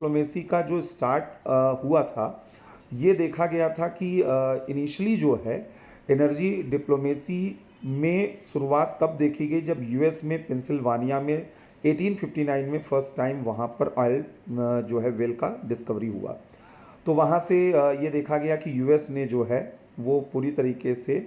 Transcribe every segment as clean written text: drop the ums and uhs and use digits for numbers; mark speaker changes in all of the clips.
Speaker 1: Diplomacy का जो start हुआ था, ये देखा गया था कि इनिशियली जो है एनर्जी डिप्लोमेसी में शुरुआत तब देखी गई जब यूएस में पेंसिल्वानिया में 1859 में फर्स्ट टाइम वहाँ पर ऑयल जो है वेल का डिस्कवरी हुआ। तो वहाँ से ये देखा गया कि यूएस ने जो है वो पूरी तरीके से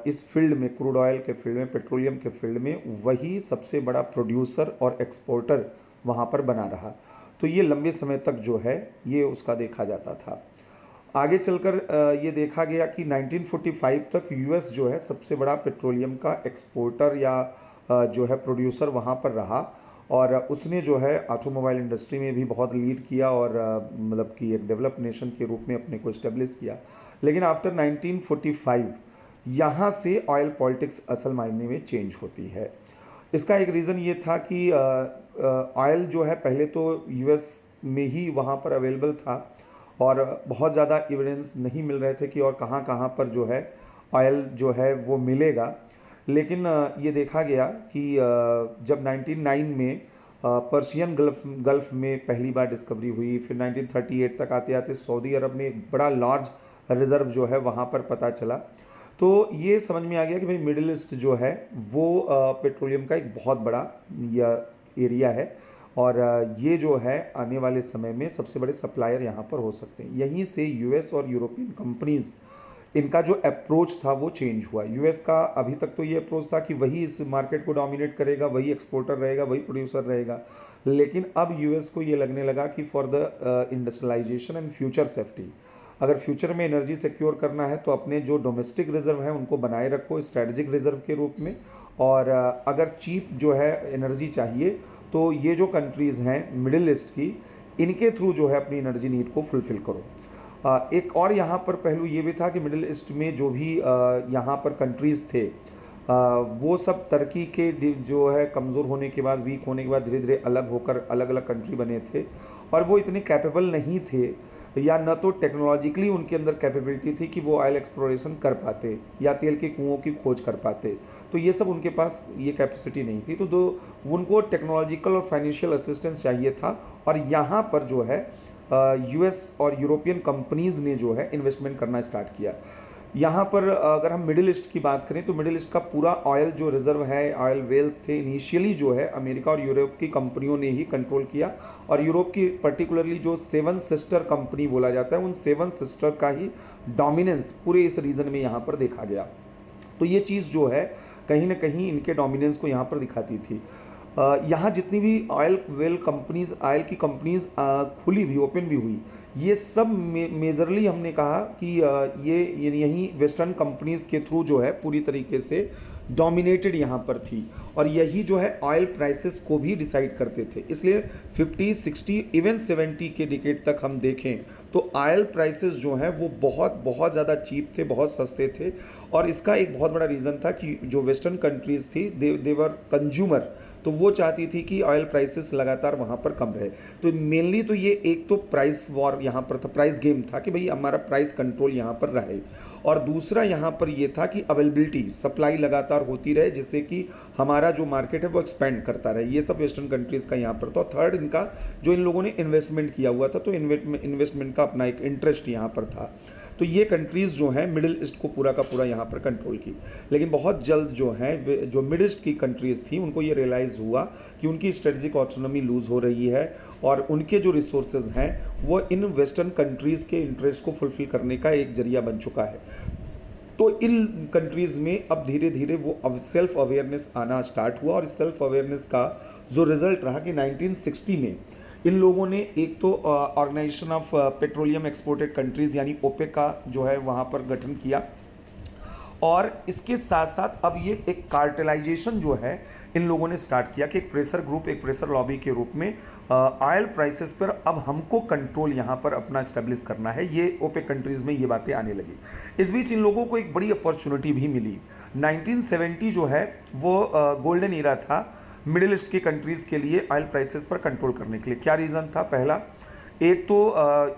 Speaker 1: इस फील्ड में, क्रूड ऑयल के फील्ड में, पेट्रोलियम के फील्ड में वही सबसे बड़ा प्रोड्यूसर और एक्सपोर्टर वहाँ पर बना रहा। तो ये लंबे समय तक जो है ये उसका देखा जाता था। आगे चलकर ये देखा गया कि 1945 तक यूएस जो है सबसे बड़ा पेट्रोलियम का एक्सपोर्टर या जो है प्रोड्यूसर वहाँ पर रहा। और उसने जो है ऑटोमोबाइल इंडस्ट्री में भी बहुत लीड किया और मतलब कि एक डेवलप नेशन के रूप में अपने को इस्टेब्लिश किया। लेकिन आफ्टर 1945 यहाँ से ऑयल पॉलिटिक्स असल मायने में चेंज होती है। इसका एक रीज़न ये था कि ऑयल जो है पहले तो यूएस में ही वहाँ पर अवेलेबल था और बहुत ज़्यादा एविडेंस नहीं मिल रहे थे कि और कहाँ कहाँ पर जो है ऑयल जो है वो मिलेगा। लेकिन ये देखा गया कि जब 1909 में पर्शियन गल्फ़ में पहली बार डिस्कवरी हुई, फिर 1938 तक आते आते सऊदी अरब में एक बड़ा लार्ज रिज़र्व जो है वहाँ पर पता चला। तो ये समझ में आ गया कि भाई मिडिल ईस्ट जो है वो पेट्रोलियम का एक बहुत बड़ा या एरिया है और ये जो है आने वाले समय में सबसे बड़े सप्लायर यहाँ पर हो सकते हैं। यहीं से यूएस और यूरोपियन कंपनीज़ इनका जो अप्रोच था वो चेंज हुआ। यूएस का अभी तक तो ये अप्रोच था कि वही इस मार्केट को डोमिनेट करेगा, वही एक्सपोर्टर रहेगा, वही प्रोड्यूसर रहेगा। लेकिन अब यूएस को ये लगने लगा कि for the industrialisation and future safety, अगर फ्यूचर में एनर्जी सिक्योर करना है तो अपने जो डोमेस्टिक रिजर्व हैं उनको बनाए रखो स्ट्रेटजिक रिजर्व के रूप में। और अगर चीप जो है एनर्जी चाहिए तो ये जो कंट्रीज़ हैं मिडिल ईस्ट की, इनके थ्रू जो है अपनी एनर्जी नीड को फुलफ़िल करो। एक और यहाँ पर पहलू ये भी था कि मिडिल ईस्ट में जो भी यहाँ पर कंट्रीज़ थे वो सब टर्की के जो है कमज़ोर होने के बाद, वीक होने के बाद धीरे धीरे अलग होकर अलग अलग कंट्री बने थे और वो इतने कैपेबल नहीं थे या न तो टेक्नोलॉजिकली उनके अंदर कैपेबिलिटी थी कि वो ऑयल एक्सप्लोरेशन कर पाते या तेल के कुओं की खोज कर पाते। तो ये सब उनके पास ये कैपेसिटी नहीं थी, तो उनको टेक्नोलॉजिकल और फाइनेंशियल असिस्टेंस चाहिए था। और यहाँ पर जो है यूएस और यूरोपियन कंपनीज़ ने जो है इन्वेस्टमेंट करना स्टार्ट किया। यहाँ पर अगर हम मिडिल ईस्ट की बात करें तो मिडिल ईस्ट का पूरा ऑयल जो रिज़र्व है, ऑयल वेल्स थे, इनिशियली जो है अमेरिका और यूरोप की कंपनियों ने ही कंट्रोल किया। और यूरोप की पर्टिकुलरली जो सेवन सिस्टर कंपनी बोला जाता है, उन सेवन सिस्टर का ही डोमिनेंस पूरे इस रीजन में यहाँ पर देखा गया। तो ये चीज़ जो है कहीं ना कहीं इनके डोमिनेंस को यहाँ पर दिखाती थी। यहाँ जितनी भी ऑयल वेल कंपनीज़, ऑयल की कंपनीज़ खुली भी, ओपन भी हुई, ये सब मेजरली हमने कहा कि ये यही वेस्टर्न कंपनीज़ के थ्रू जो है पूरी तरीके से डोमिनेटेड यहाँ पर थी और यही जो है ऑयल प्राइसेस को भी डिसाइड करते थे। इसलिए 50, 60, इवन 70 के डिकेड तक हम देखें तो ऑयल प्राइसेस जो हैं वो बहुत बहुत ज़्यादा चीप थे, बहुत सस्ते थे। और इसका एक बहुत बड़ा रीज़न था कि जो वेस्टर्न कंट्रीज़ थी देवर कंज्यूमर, तो वो चाहती थी कि ऑयल प्राइसेस लगातार वहाँ पर कम रहे। तो मेनली तो ये एक तो प्राइस वॉर यहाँ पर था, प्राइस गेम था कि भाई हमारा प्राइस कंट्रोल यहाँ पर रहे। और दूसरा यहाँ पर ये था कि अवेलेबिलिटी, सप्लाई लगातार होती रहे जिससे कि हमारा जो मार्केट है वो एक्सपेंड करता रहे। ये सब वेस्टर्न कंट्रीज़ का यहाँ पर था। थर्ड इनका जो इन लोगों ने इन्वेस्टमेंट किया हुआ था, तो इन्वेस्टमेंट का अपना एक इंटरेस्ट यहाँ पर था। तो ये कंट्रीज़ जो हैं मिडिल ईस्ट को पूरा का पूरा यहाँ पर कंट्रोल की। लेकिन बहुत जल्द जो है जो मिडिल ईस्ट की कंट्रीज़ थी उनको ये रियलाइज़ हुआ कि उनकी स्ट्रेटजिक ऑटोनॉमी लूज़ हो रही है और उनके जो रिसोर्सेज हैं वो इन वेस्टर्न कंट्रीज़ के इंटरेस्ट को फुलफ़िल करने का एक जरिया बन चुका है। तो इन कंट्रीज़ में अब धीरे धीरे वो सेल्फ अवेयरनेस आना स्टार्ट हुआ और इस सेल्फ अवेयरनेस का जो रिज़ल्ट रहा कि 1960 में इन लोगों ने एक तो organisation of petroleum exported countries यानी ओपेक का जो है वहाँ पर गठन किया। और इसके साथ साथ अब ये एक कार्टेलाइजेशन जो है इन लोगों ने स्टार्ट किया कि एक प्रेशर ग्रुप, एक प्रेशर लॉबी के रूप में ऑयल प्राइसेस पर अब हमको कंट्रोल यहाँ पर अपना इस्टेब्लिश करना है। ये ओपेक कंट्रीज़ में ये बातें आने लगी। इस बीच इन लोगों को एक बड़ी अपॉर्चुनिटी भी मिली। 1970 जो है वो गोल्डन ईरा था मिडिल ईस्ट की कंट्रीज़ के लिए ऑयल प्राइसेस पर कंट्रोल करने के लिए। क्या रीज़न था? पहला, एक तो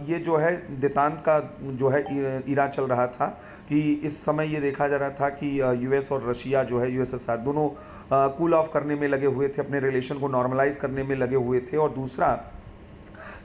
Speaker 1: ये जो है देतान का जो है इरा चल रहा था कि इस समय ये देखा जा रहा था कि यूएस और रशिया जो है, यूएसएसआर, दोनों कूल ऑफ करने में लगे हुए थे, अपने रिलेशन को नॉर्मलाइज करने में लगे हुए थे। और दूसरा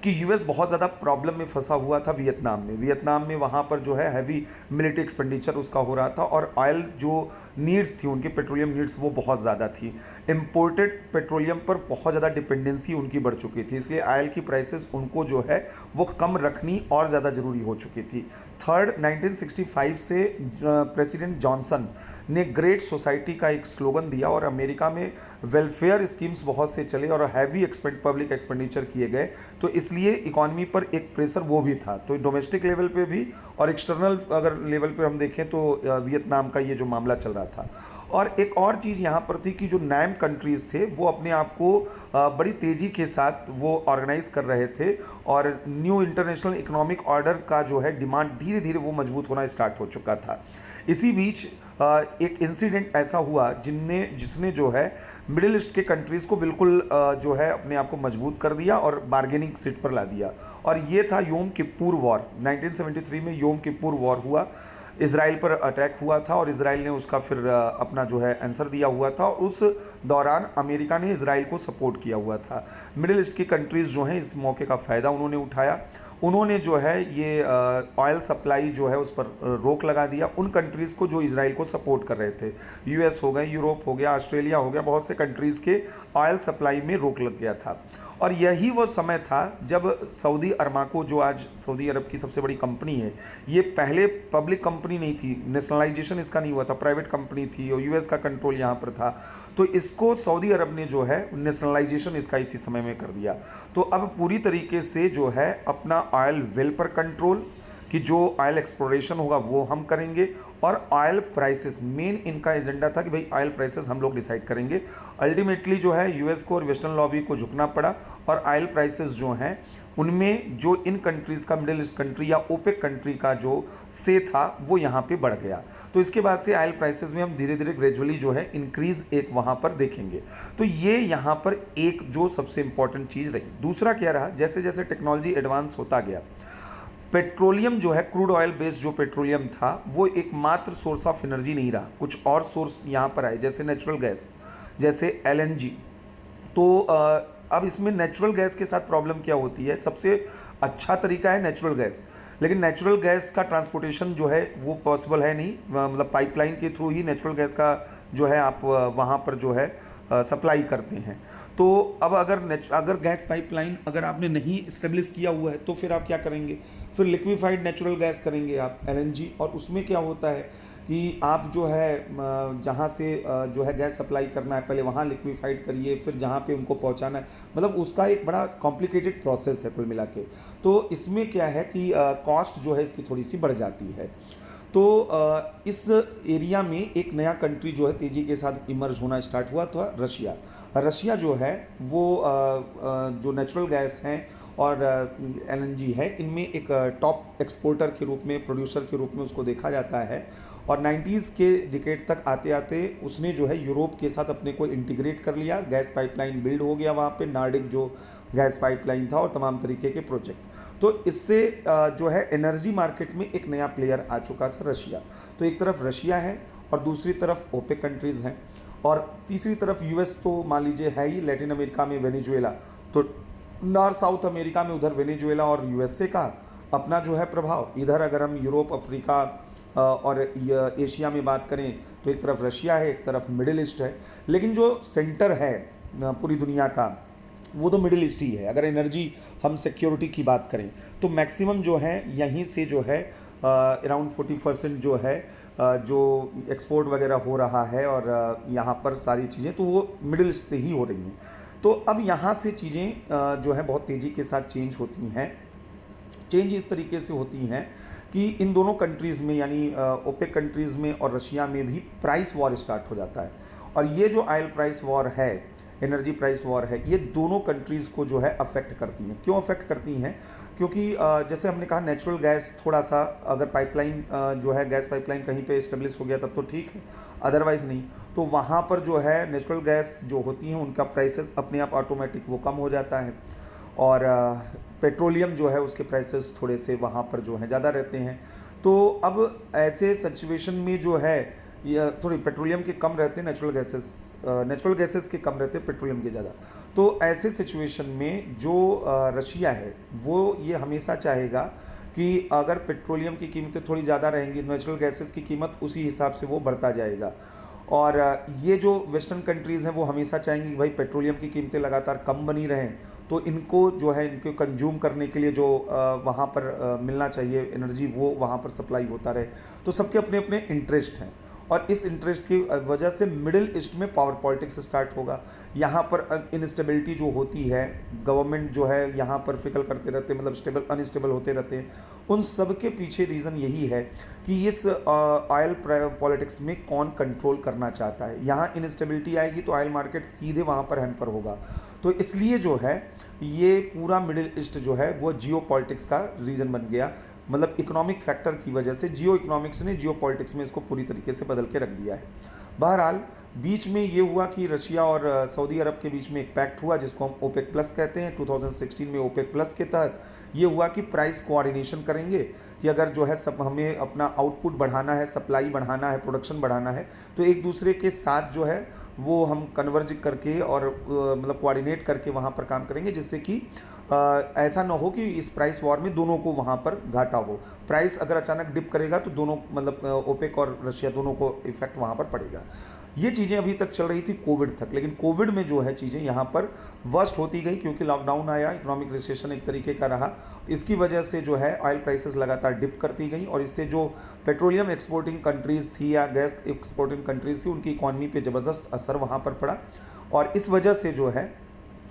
Speaker 1: कि यूएस बहुत ज़्यादा प्रॉब्लम में फंसा हुआ था वियतनाम में वहाँ पर जो है हैवी मिलिट्री एक्सपेंडिचर उसका हो रहा था, और ऑयल जो नीड्स थी उनकी, पेट्रोलियम नीड्स, वो बहुत ज़्यादा थी। इम्पोर्टेड पेट्रोलियम पर बहुत ज़्यादा डिपेंडेंसी उनकी बढ़ चुकी थी, इसलिए ऑयल की प्राइसेस उनको जो है वो कम रखनी और ज़्यादा ज़रूरी हो चुकी थी। थर्ड, 1965 से प्रेसिडेंट जॉनसन ने ग्रेट सोसाइटी का एक स्लोगन दिया, और अमेरिका में वेलफेयर स्कीम्स बहुत से चले और हैवी पब्लिक एक्सपेंडिचर किए गए, तो इसलिए इकॉनमी पर एक प्रेशर वो भी था। तो डोमेस्टिक लेवल पे भी और एक्सटर्नल अगर लेवल पे हम देखें तो वियतनाम का ये जो मामला चल रहा था। और एक और चीज़ यहाँ पर थी कि जो नैम कंट्रीज़ थे वो अपने आप को बड़ी तेज़ी के साथ वो ऑर्गेनाइज कर रहे थे, और न्यू इंटरनेशनल इकोनॉमिक ऑर्डर का जो है डिमांड धीरे धीरे वो मजबूत होना स्टार्ट हो चुका था। इसी बीच एक इंसिडेंट ऐसा हुआ जिसने जो है मिडिल ईस्ट के कंट्रीज़ को बिल्कुल जो है अपने आप को मजबूत कर दिया और बार्गेनिंग सीट पर ला दिया, और ये था योम किप्पुर वॉर। 1973 में योम किप्पुर वॉर हुआ, इसराइल पर अटैक हुआ था और इसराइल ने उसका फिर अपना जो है आंसर दिया हुआ था, और उस दौरान अमेरिका ने इसराइल को सपोर्ट किया हुआ था। मिडिल ईस्ट की कंट्रीज़ जो हैं इस मौके का फ़ायदा उन्होंने उठाया, उन्होंने जो है ये ऑयल सप्लाई जो है उस पर रोक लगा दिया उन कंट्रीज़ को जो इसराइल को सपोर्ट कर रहे थे। यूएस हो गए, यूरोप हो गया, ऑस्ट्रेलिया हो गया, बहुत से कंट्रीज़ के ऑयल सप्लाई में रोक लग गया था। और यही वो समय था जब सऊदी अरमाको, जो आज सऊदी अरब की सबसे बड़ी कंपनी है, ये पहले पब्लिक कंपनी नहीं थी, नेशनलाइजेशन इसका नहीं हुआ था, प्राइवेट कंपनी थी और यूएस का कंट्रोल यहाँ पर था, तो इसको सऊदी अरब ने जो है नेशनलाइजेशन इसका इसी समय में कर दिया। तो अब पूरी तरीके से जो है अपना ऑयल वेल पर कंट्रोल, कि जो ऑयल एक्सप्लोरेशन होगा वो हम करेंगे, और ऑयल प्राइसेस मेन इनका एजेंडा था कि भाई ऑयल प्राइसेस हम लोग डिसाइड करेंगे। अल्टीमेटली जो है यूएस को और वेस्टर्न लॉबी को झुकना पड़ा, और ऑयल प्राइसेस जो हैं उनमें जो इन कंट्रीज़ का, मिडिल ईस्ट कंट्री या ओपेक कंट्री का जो से था वो यहाँ पे बढ़ गया। तो इसके बाद से ऑयल प्राइसेस में हम धीरे धीरे ग्रेजुअली जो है इंक्रीज़ एक वहाँ पर देखेंगे। तो ये यहाँ पर एक जो सबसे इम्पॉर्टेंट चीज़ रही। दूसरा क्या रहा, जैसे जैसे टेक्नोलॉजी एडवांस होता गया, पेट्रोलियम जो है, क्रूड ऑयल बेस्ड जो पेट्रोलियम था वो एकमात्र सोर्स ऑफ एनर्जी नहीं रहा, कुछ और सोर्स यहाँ पर आए, जैसे नेचुरल गैस, जैसे एलएनजी। तो अब इसमें नेचुरल गैस के साथ प्रॉब्लम क्या होती है, सबसे अच्छा तरीका है नेचुरल गैस, लेकिन नेचुरल गैस का ट्रांसपोर्टेशन जो है वो पॉसिबल है नहीं, मतलब पाइपलाइन के थ्रू ही नेचुरल गैस का जो है आप वहाँ पर जो है सप्लाई करते हैं। तो अब अगर गैस पाइपलाइन अगर आपने नहीं इस्टेब्लिश किया हुआ है तो फिर आप क्या करेंगे, फिर लिक्विफाइड नेचुरल गैस करेंगे आप, एलएनजी। और उसमें क्या होता है कि आप जो है जहाँ से जो है गैस सप्लाई करना है, पहले वहाँ लिक्विफाइड करिए, फिर जहाँ पे उनको पहुँचाना है, मतलब उसका एक बड़ा कॉम्प्लिकेटेड प्रोसेस है कुल मिला के। तो इसमें क्या है कि कॉस्ट जो है इसकी थोड़ी सी बढ़ जाती है। तो इस एरिया में एक नया कंट्री जो है तेज़ी के साथ इमर्ज होना स्टार्ट हुआ था, रशिया। रशिया जो है वो जो नेचुरल गैस हैं और एलएनजी है, इनमें एक टॉप एक्सपोर्टर के रूप में, प्रोड्यूसर के रूप में उसको देखा जाता है। और 90s के डिकेड तक आते आते उसने जो है यूरोप के साथ अपने को इंटीग्रेट कर लिया, गैस पाइपलाइन बिल्ड हो गया वहाँ पे, नार्डिक जो गैस पाइपलाइन था, और तमाम तरीके के प्रोजेक्ट। तो इससे जो है एनर्जी मार्केट में एक नया प्लेयर आ चुका था, रशिया। तो एक तरफ रशिया है और दूसरी तरफ ओपेक कंट्रीज़ हैं, और तीसरी तरफ यूएस तो मान लीजिए है ही, लैटिन अमेरिका में वेनेजुएला, तो नॉर्थ साउथ अमेरिका में उधर वेनेजुएला और यूएसए का अपना जो है प्रभाव। इधर अगर हम यूरोप, अफ्रीका और एशिया में बात करें तो एक तरफ रशिया है, एक तरफ मिडिल ईस्ट है, लेकिन जो सेंटर है पूरी दुनिया का वो तो मिडिल ईस्ट ही है। अगर एनर्जी हम सिक्योरिटी की बात करें तो मैक्सिमम जो है यहीं से जो है अराउंड 40% जो है जो एक्सपोर्ट वगैरह हो रहा है, और यहाँ पर सारी चीज़ें तो वो मिडिल ईस्ट से ही हो रही हैं। तो अब यहाँ से चीज़ें जो है बहुत तेज़ी के साथ चेंज होती हैं। चेंज इस तरीके से होती हैं कि इन दोनों कंट्रीज़ में, यानी ओपेक कंट्रीज़ में और रशिया में भी प्राइस वॉर स्टार्ट हो जाता है। और ये जो ऑयल प्राइस वॉर है, एनर्जी प्राइस वॉर है, ये दोनों कंट्रीज़ को जो है अफेक्ट करती हैं। क्यों अफेक्ट करती हैं? क्योंकि जैसे हमने कहा नेचुरल गैस थोड़ा सा, अगर पाइपलाइन जो है गैस पाइपलाइन कहीं पे इस्टेब्लिश हो गया तब तो ठीक है, अदरवाइज़ नहीं। तो वहाँ पर जो है नेचुरल गैस जो होती हैं उनका प्राइसेस अपने आप ऑटोमेटिक वो कम हो जाता है, और पेट्रोलियम जो है उसके प्राइसेस थोड़े से वहाँ पर जो है ज़्यादा रहते हैं। तो अब ऐसे सिचुएशन में जो है या सॉरी पेट्रोलियम के कम रहते हैं, नेचुरल गैसेस के कम रहते हैं, पेट्रोलियम के ज़्यादा। तो ऐसे सिचुएशन में जो रशिया है वो ये हमेशा चाहेगा कि अगर पेट्रोलियम की कीमतें थोड़ी ज़्यादा रहेंगी, नेचुरल गैसेस की कीमत उसी हिसाब से वो बढ़ता जाएगा। और ये जो वेस्टर्न कंट्रीज़ हैं वो हमेशा चाहेंगी कि भाई पेट्रोलियम की कीमतें लगातार कम बनी रहें, तो इनको जो है इनको कंज्यूम करने के लिए जो वहाँ पर मिलना चाहिए एनर्जी, वो वहाँ पर सप्लाई होता रहे। तो सबके अपने अपने इंटरेस्ट हैं, और इस इंटरेस्ट की वजह से मिडिल ईस्ट में पावर पॉलिटिक्स स्टार्ट होगा। यहाँ पर इंस्टेबिलिटी जो होती है, गवर्नमेंट जो है यहाँ पर फिकल करते रहते हैं, मतलब स्टेबल अनस्टेबल होते रहते हैं। उन सब के पीछे रीज़न यही है कि इस ऑयल पॉलिटिक्स में कौन कंट्रोल करना चाहता है। यहाँ इंस्टेबिलिटी आएगी तो ऑयल मार्केट सीधे वहाँ पर हैम्पर होगा। तो इसलिए जो है ये पूरा मिडिल ईस्ट जो है वो जियो पॉलिटिक्स का रीज़न बन गया, मतलब इकोनॉमिक फैक्टर की वजह से जियो इकोनॉमिक्स ने जियो पॉलिटिक्स में इसको पूरी तरीके से बदल के रख दिया है। बहरहाल बीच में ये हुआ कि रशिया और सऊदी अरब के बीच में एक पैक्ट हुआ जिसको हम ओपेक प्लस कहते हैं। 2016 में ओपेक प्लस के तहत ये हुआ कि प्राइस कोऑर्डिनेशन करेंगे कि अगर जो है सब हमें अपना आउटपुट बढ़ाना है, सप्लाई बढ़ाना है, प्रोडक्शन बढ़ाना है, तो एक दूसरे के साथ जो है वो हम कन्वर्ज करके और मतलब कोऑर्डिनेट करके वहाँ पर काम करेंगे, जिससे कि ऐसा ना हो कि इस प्राइस वॉर में दोनों को वहाँ पर घाटा हो। प्राइस अगर अचानक डिप करेगा तो दोनों मतलब ओपेक और रशिया दोनों को इफेक्ट वहाँ पर पड़ेगा। ये चीज़ें अभी तक चल रही थी कोविड तक, लेकिन कोविड में जो है चीज़ें यहाँ पर वर्स्ट होती गई क्योंकि लॉकडाउन आया, इकोनॉमिक रिसेशन एक तरीके का रहा। इसकी वजह से जो है ऑयल प्राइसेस लगातार डिप करती गई, और इससे जो पेट्रोलियम एक्सपोर्टिंग कंट्रीज़ थी या गैस एक्सपोर्टिंग कंट्रीज़ थी उनकी इकॉनमी पे ज़बरदस्त असर वहाँ पर पड़ा। और इस वजह से जो है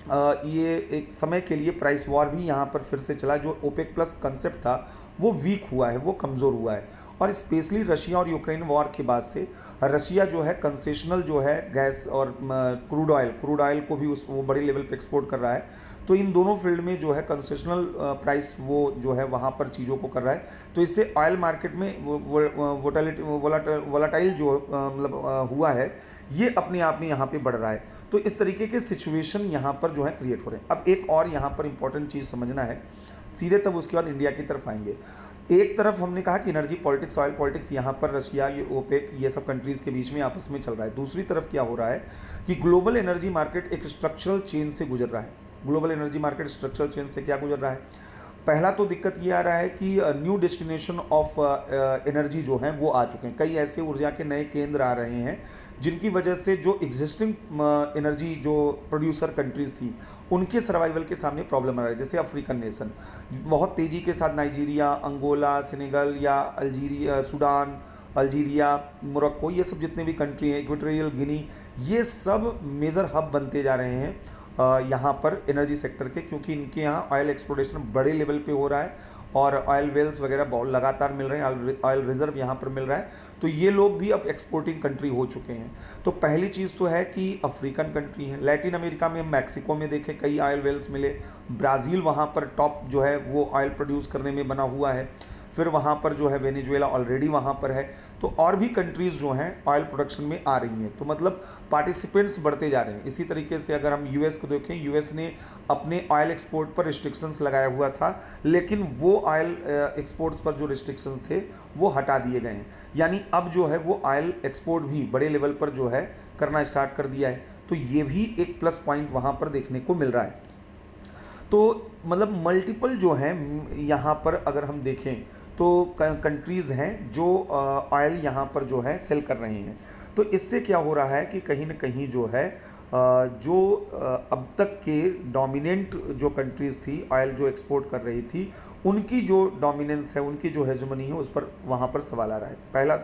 Speaker 1: ये एक समय के लिए प्राइस वॉर भी यहाँ पर फिर से चला। जो ओपेक प्लस कंसेप्ट था वो वीक हुआ है, वो कमज़ोर हुआ है। और स्पेशली रशिया और यूक्रेन वॉर के बाद से रशिया जो है कंसेशनल जो है गैस और क्रूड ऑयल को भी वो बड़े लेवल पे एक्सपोर्ट कर रहा है। तो इन दोनों फील्ड में जो है कंसेशनल प्राइस वो जो है वहाँ पर चीज़ों को कर रहा है। तो इससे ऑयल मार्केट में वोलाटाइल जो मतलब हुआ है, ये अपने आप में यहाँ पे बढ़ रहा है। तो इस तरीके के सिचुएशन यहाँ पर जो है क्रिएट हो रहे हैं। अब एक और यहाँ पर इंपॉर्टेंट चीज़ समझना है, सीधे तब उसके बाद इंडिया की तरफ आएंगे। एक तरफ हमने कहा कि एनर्जी पॉलिटिक्स, ऑयल पॉलिटिक्स यहाँ पर रशिया, ये ओपेक, ये सब कंट्रीज़ के बीच में आपस में चल रहा है। दूसरी तरफ क्या हो रहा है कि ग्लोबल एनर्जी मार्केट एक स्ट्रक्चरल चेंज से गुजर रहा है। Global energy market structural change से क्या गुजर रहा है? पहला तो दिक्कत ये आ रहा है कि न्यू डेस्टिनेशन ऑफ एनर्जी जो हैं वो आ चुके हैं। कई ऐसे ऊर्जा के नए केंद्र आ रहे हैं जिनकी वजह से जो एग्जिस्टिंग एनर्जी जो प्रोड्यूसर कंट्रीज़ थी उनके सर्वाइवल के सामने प्रॉब्लम आ रहा है। जैसे अफ्रीकन नेशन बहुत तेज़ी के साथ नाइजीरिया, अंगोला, सेनेगल या अल्जीरिया, सूडान, अल्जीरिया, मोरक्को, ये सब जितने भी कंट्री हैं, इक्वेटोरियल गिनी, ये सब मेजर हब बनते जा रहे हैं यहाँ पर एनर्जी सेक्टर के, क्योंकि इनके यहाँ ऑयल एक्सप्लोरेशन बड़े लेवल पे हो रहा है और ऑयल वेल्स वगैरह बहुत लगातार मिल रहे हैं, ऑयल रिजर्व यहाँ पर मिल रहा है। तो ये लोग भी अब एक्सपोर्टिंग कंट्री हो चुके हैं। तो पहली चीज़ तो है कि अफ्रीकन कंट्री है। लैटिन अमेरिका में, मैक्सिको में देखें कई ऑयल वेल्स मिले। ब्राज़ील वहाँ पर टॉप जो है वो ऑयल प्रोड्यूस करने में बना हुआ है। फिर वहाँ पर जो है वेनेजुएला ऑलरेडी वहाँ पर है। तो और भी कंट्रीज़ जो हैं ऑयल प्रोडक्शन में आ रही हैं। तो मतलब पार्टिसिपेंट्स बढ़ते जा रहे हैं। इसी तरीके से अगर हम यूएस को देखें, यूएस ने अपने ऑयल एक्सपोर्ट पर रिस्ट्रिक्शंस लगाया हुआ था, लेकिन वो ऑयल एक्सपोर्ट्स पर जो रिस्ट्रिक्शंस थे वो हटा दिए गए हैं। यानी अब जो है वो ऑयल एक्सपोर्ट भी बड़े लेवल पर जो है करना स्टार्ट कर दिया है। तो ये भी एक प्लस पॉइंट वहाँ पर देखने को मिल रहा है। तो मतलब मल्टीपल जो हैं यहाँ पर अगर हम देखें तो कंट्रीज़ हैं जो ऑयल यहाँ पर जो है सेल कर रहे हैं। तो इससे क्या हो रहा है कि कहीं ना कहीं जो है अब तक के डोमिनेंट जो कंट्रीज़ थी ऑयल जो एक्सपोर्ट कर रही थी, उनकी जो डोमिनेंस है, उनकी जो हेजमनी है, उस पर वहाँ पर सवाल आ रहा है। पहला।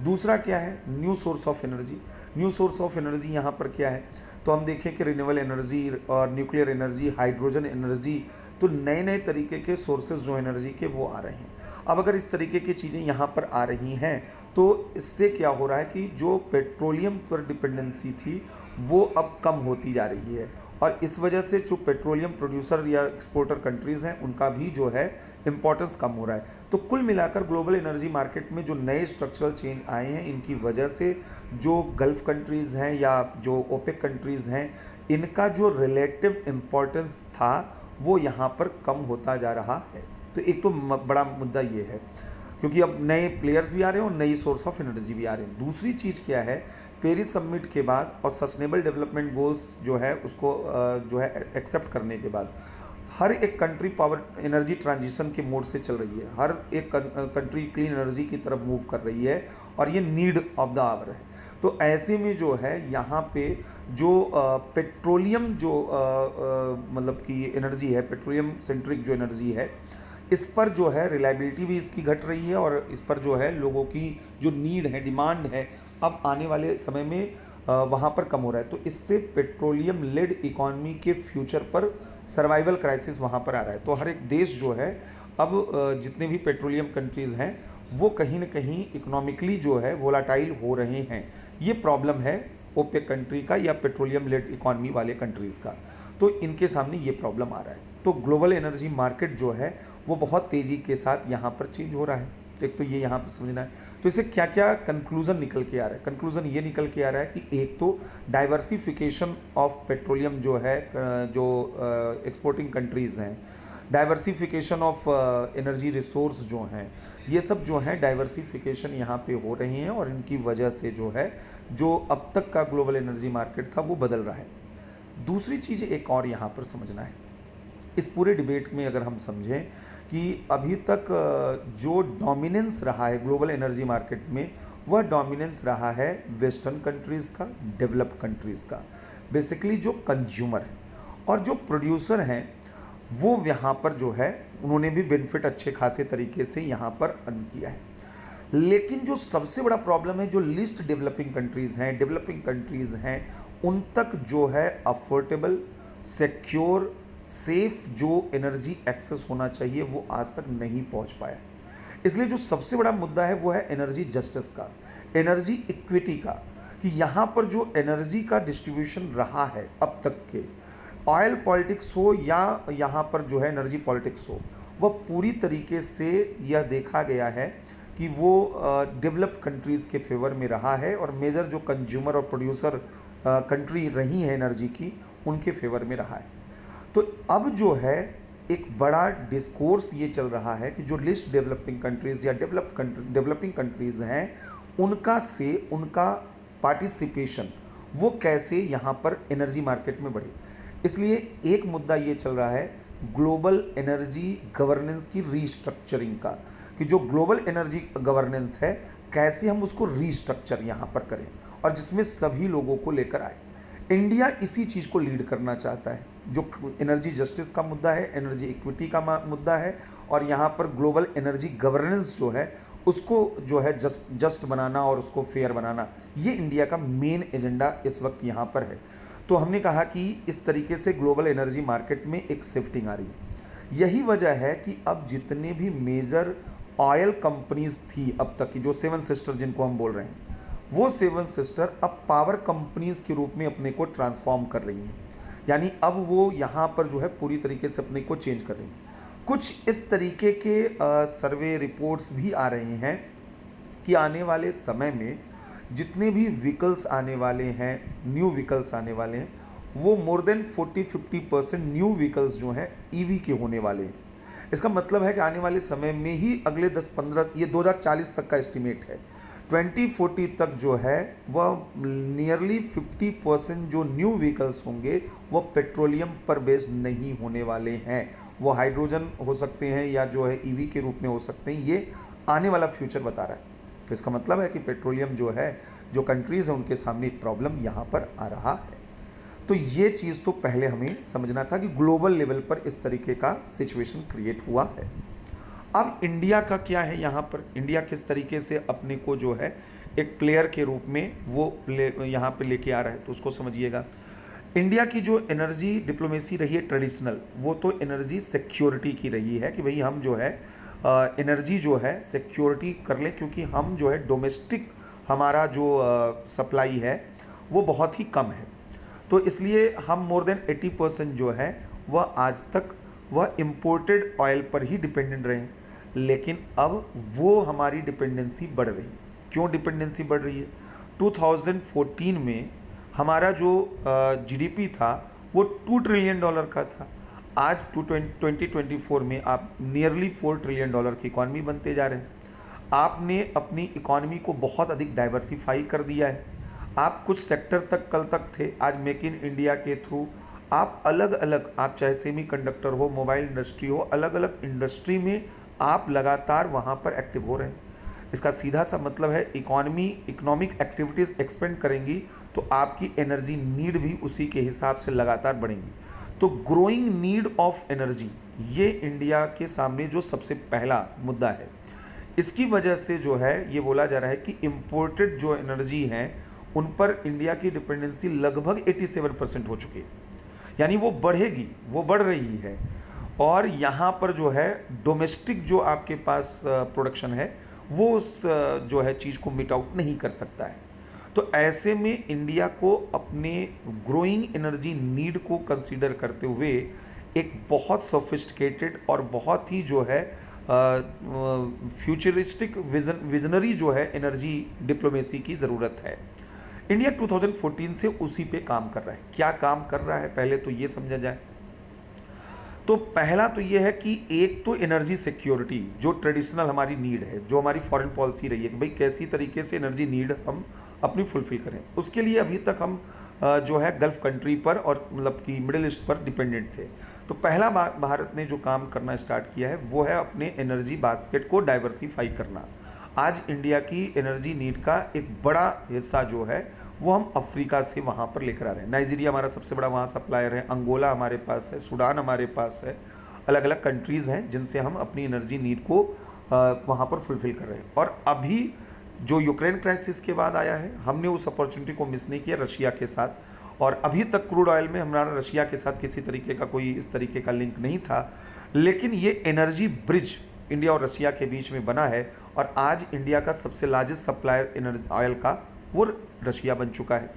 Speaker 1: दूसरा क्या है? New source of energy. New source of energy यहाँ पर क्या है? तो हम देखें कि रिन्यूएबल एनर्जी और न्यूक्लियर एनर्जी, हाइड्रोजन एनर्जी, तो नए नए तरीके के सोर्सेज जो एनर्जी के वो आ रहे हैं। अब अगर इस तरीके की चीज़ें यहाँ पर आ रही हैं तो इससे क्या हो रहा है कि जो पेट्रोलियम पर डिपेंडेंसी थी वो अब कम होती जा रही है, और इस वजह से जो पेट्रोलियम प्रोड्यूसर या एक्सपोर्टर कंट्रीज़ हैं उनका भी जो है इम्पोर्टेंस कम हो रहा है। तो कुल मिलाकर ग्लोबल एनर्जी मार्केट में जो नए स्ट्रक्चरल चेंज आए हैं, इनकी वजह से जो गल्फ़ कंट्रीज़ हैं या जो ओपेक कंट्रीज़ हैं, इनका जो रिलेटिव इम्पोर्टेंस था वो यहाँ पर कम होता जा रहा है। तो एक तो बड़ा मुद्दा ये है। क्योंकि अब नए प्लेयर्स भी आ रहे हैं और नई सोर्स ऑफ एनर्जी भी आ रहे हैं। दूसरी चीज़ क्या है, पेरिस समिट के बाद और सस्टेनेबल डेवलपमेंट गोल्स जो है उसको जो है एक्सेप्ट करने के बाद हर एक कंट्री पावर एनर्जी ट्रांजिशन के मोड से चल रही है, हर एक कंट्री क्लीन एनर्जी की तरफ मूव कर रही है और ये नीड ऑफ द आवर है। तो ऐसे में जो है यहाँ पे जो पेट्रोलियम जो मतलब कि एनर्जी है, पेट्रोलियम सेंट्रिक जो एनर्जी है, इस पर जो है रिलायबिलिटी भी इसकी घट रही है और इस पर जो है लोगों की जो नीड है, डिमांड है, अब आने वाले समय में वहाँ पर कम हो रहा है। तो इससे पेट्रोलियम लेड इकॉनमी के फ्यूचर पर सर्वाइवल क्राइसिस वहाँ पर आ रहा है। तो हर एक देश जो है अब जितने भी पेट्रोलियम कंट्रीज़ हैं वो कहीं ना कहीं इकोनॉमिकली जो है वोलाटाइल हो रहे हैं। ये प्रॉब्लम है ओपेक कंट्री का या पेट्रोलियम लेड इकॉनमी वाले कंट्रीज़ का, तो इनके सामने ये प्रॉब्लम आ रहा है। तो ग्लोबल एनर्जी मार्केट जो है वो बहुत तेज़ी के साथ यहाँ पर चेंज हो रहा है। तो एक तो ये यहाँ पर समझना है। तो इससे क्या क्या कंक्लूज़न निकल के आ रहा है? कंक्लूज़न ये निकल के आ रहा है कि एक तो डाइवर्सिफिकेशन ऑफ पेट्रोलियम जो है, जो एक्सपोर्टिंग कंट्रीज़ हैं, डाइवर्सिफिकेशन ऑफ एनर्जी रिसोर्स जो हैं, ये सब जो है डाइवर्सिफिकेशन यहाँ पे हो रहे हैं और इनकी वजह से जो है जो अब तक का ग्लोबल एनर्जी मार्केट था वो बदल रहा है। दूसरी चीज़ एक और यहाँ पर समझना है, इस पूरे डिबेट में अगर हम समझें कि अभी तक जो डोमिनेंस रहा है ग्लोबल एनर्जी मार्केट में, वह डोमिनेंस रहा है वेस्टर्न कंट्रीज़ का, डेवलप्ड कंट्रीज़ का। बेसिकली जो कंज्यूमर है और जो प्रोड्यूसर हैं वो यहाँ पर जो है उन्होंने भी बेनिफिट अच्छे खासे तरीके से यहाँ पर अर्न किया है। लेकिन जो सबसे बड़ा प्रॉब्लम है, जो लिस्ट डेवलपिंग कंट्रीज़ हैं, डेवलपिंग कंट्रीज़ हैं, उन तक जो है अफोर्डेबल, सिक्योर, सेफ जो एनर्जी एक्सेस होना चाहिए वो आज तक नहीं पहुंच पाया। इसलिए जो सबसे बड़ा मुद्दा है वो है एनर्जी जस्टिस का, एनर्जी इक्विटी का, कि यहाँ पर जो एनर्जी का डिस्ट्रीब्यूशन रहा है अब तक के, ऑयल पॉलिटिक्स हो या यहाँ पर जो है एनर्जी पॉलिटिक्स हो, वह पूरी तरीके से यह देखा गया है कि वो डेवलप्ड कंट्रीज़ के फेवर में रहा है और मेजर जो कंज्यूमर और प्रोड्यूसर कंट्री रही है एनर्जी की, उनके फेवर में रहा है। तो अब जो है एक बड़ा डिस्कोर्स ये चल रहा है कि जो लिस्ट डेवलपिंग कंट्रीज़ या डेवलपिंग कंट्रीज़ हैं उनका पार्टिसिपेशन वो कैसे यहाँ पर एनर्जी मार्केट में बढ़े। इसलिए एक मुद्दा ये चल रहा है ग्लोबल एनर्जी गवर्नेंस की रीस्ट्रक्चरिंग का, कि जो ग्लोबल एनर्जी गवर्नेंस है कैसे हम उसको रीस्ट्रक्चर यहाँ पर करें और जिसमें सभी लोगों को लेकर आए। इंडिया इसी चीज़ को लीड करना चाहता है, जो एनर्जी जस्टिस का मुद्दा है, एनर्जी इक्विटी का मुद्दा है और यहाँ पर ग्लोबल एनर्जी गवर्नेंस जो है उसको जो है जस्ट बनाना और उसको फेयर बनाना, ये इंडिया का मेन एजेंडा इस वक्त यहाँ पर है। तो हमने कहा कि इस तरीके से ग्लोबल एनर्जी मार्केट में एक शिफ्टिंग आ रही है। यही वजह है कि अब जितने भी मेजर ऑयल कंपनीज थी अब तक की, जो 7 सिस्टर जिनको हम बोल रहे हैं, वो 7 सिस्टर अब पावर कंपनीज के रूप में अपने को ट्रांसफॉर्म कर रही हैं। यानी अब वो यहाँ पर जो है पूरी तरीके से अपने को चेंज कर रही हैं। कुछ इस तरीके के सर्वे रिपोर्ट्स भी आ रहे हैं कि आने वाले समय में जितने भी व्हीकल्स आने वाले हैं, न्यू व्हीकल्स आने वाले हैं, वो मोर देन 40-50% न्यू व्हीकल्स जो हैं ईवी के होने वाले हैं। इसका मतलब है कि आने वाले समय में ही अगले 10-15, ये 2040 तक का एस्टिमेट है, 2040 तक जो है वह नियरली 50% जो न्यू व्हीकल्स होंगे वह पेट्रोलियम पर बेस्ड नहीं होने वाले हैं। वो हाइड्रोजन हो सकते हैं या जो है ईवी के रूप में हो सकते हैं। ये आने वाला फ्यूचर बता रहा है। तो इसका मतलब है कि पेट्रोलियम जो है, जो कंट्रीज़ हैं उनके सामने एक प्रॉब्लम यहाँ पर आ रहा है। तो ये चीज़ तो पहले हमें समझना था कि ग्लोबल लेवल पर इस तरीके का सिचुएशन क्रिएट हुआ है। अब इंडिया का क्या है यहाँ पर, इंडिया किस तरीके से अपने को जो है एक प्लेयर के रूप में वो यहाँ पे लेके आ रहा है, तो उसको समझिएगा। इंडिया की जो एनर्जी डिप्लोमेसी रही है ट्रेडिशनल, वो तो एनर्जी सिक्योरिटी की रही है कि भाई हम जो है एनर्जी जो है सिक्योरिटी कर ले, क्योंकि हम जो है डोमेस्टिक हमारा जो सप्लाई है वो बहुत ही कम है। तो इसलिए हम मोर देन 80% जो है वह आज तक वह इम्पोर्टेड ऑयल पर ही डिपेंडेंट रहे हैं। लेकिन अब वो हमारी डिपेंडेंसी बढ़ रही है। क्यों डिपेंडेंसी बढ़ रही है? 2014 में हमारा जो जीडीपी था वो $2 ट्रिलियन का था। आज 2024 में आप नियरली $4 ट्रिलियन की इकॉनमी बनते जा रहे हैं। आपने अपनी इकॉनमी को बहुत अधिक डाइवर्सिफाई कर दिया है। आप कुछ सेक्टर तक कल तक थे, आज मेक इन इंडिया के थ्रू आप अलग अलग, आप चाहे सेमीकंडक्टर हो, मोबाइल इंडस्ट्री हो, अलग अलग इंडस्ट्री में आप लगातार वहाँ पर एक्टिव हो रहे हैं। इसका सीधा सा मतलब है इकोनॉमिक एक्टिविटीज़ एक्सपेंड करेंगी तो आपकी एनर्जी नीड भी उसी के हिसाब से लगातार बढ़ेंगी। तो ग्रोइंग नीड ऑफ एनर्जी, ये इंडिया के सामने जो सबसे पहला मुद्दा है। इसकी वजह से जो है ये बोला जा रहा है कि इम्पोर्टेड जो एनर्जी हैं उन पर इंडिया की डिपेंडेंसी लगभग 87% हो चुकी है, यानी वो बढ़ेगी, वो बढ़ रही है। और यहाँ पर जो है डोमेस्टिक जो आपके पास प्रोडक्शन है वो उस जो है चीज़ को मीट आउट नहीं कर सकता है। तो ऐसे में इंडिया को अपने ग्रोइंग एनर्जी नीड को कंसीडर करते हुए एक बहुत सोफिस्टिकेटेड और बहुत ही जो है फ्यूचरिस्टिक विजनरी जो है एनर्जी डिप्लोमेसी की ज़रूरत है। इंडिया 2014 से उसी पे काम कर रहा है। क्या काम कर रहा है पहले तो ये समझा जाए। तो पहला तो ये है कि एक तो एनर्जी सिक्योरिटी जो ट्रेडिशनल हमारी नीड है, जो हमारी फॉरेन पॉलिसी रही है कि भाई कैसी तरीके से एनर्जी नीड हम अपनी फुलफिल करें, उसके लिए अभी तक हम जो है गल्फ कंट्री पर और मतलब कि मिडिल ईस्ट पर डिपेंडेंट थे। तो पहला भारत ने जो काम करना स्टार्ट किया है वो है अपने एनर्जी बास्केट को डाइवर्सिफाई करना। आज इंडिया की एनर्जी नीड का एक बड़ा हिस्सा जो है वो हम अफ्रीका से वहाँ पर लेकर आ रहे हैं। नाइजीरिया हमारा सबसे बड़ा वहाँ सप्लायर है, अंगोला हमारे पास है, सूडान हमारे पास है, अलग अलग कंट्रीज़ हैं जिनसे हम अपनी एनर्जी नीड को वहाँ पर फुलफ़िल कर रहे हैं। और अभी जो यूक्रेन क्राइसिस के बाद आया है, हमने उस अपॉर्चुनिटी को मिस नहीं किया रशिया के साथ, और अभी तक क्रूड ऑयल में हमारा रशिया के साथ किसी तरीके का कोई इस तरीके का लिंक नहीं था, लेकिन ये एनर्जी ब्रिज इंडिया और रशिया के बीच में बना है और आज इंडिया का सबसे लार्जेस्ट सप्लायर ऑयल का वो रशिया बन चुका है।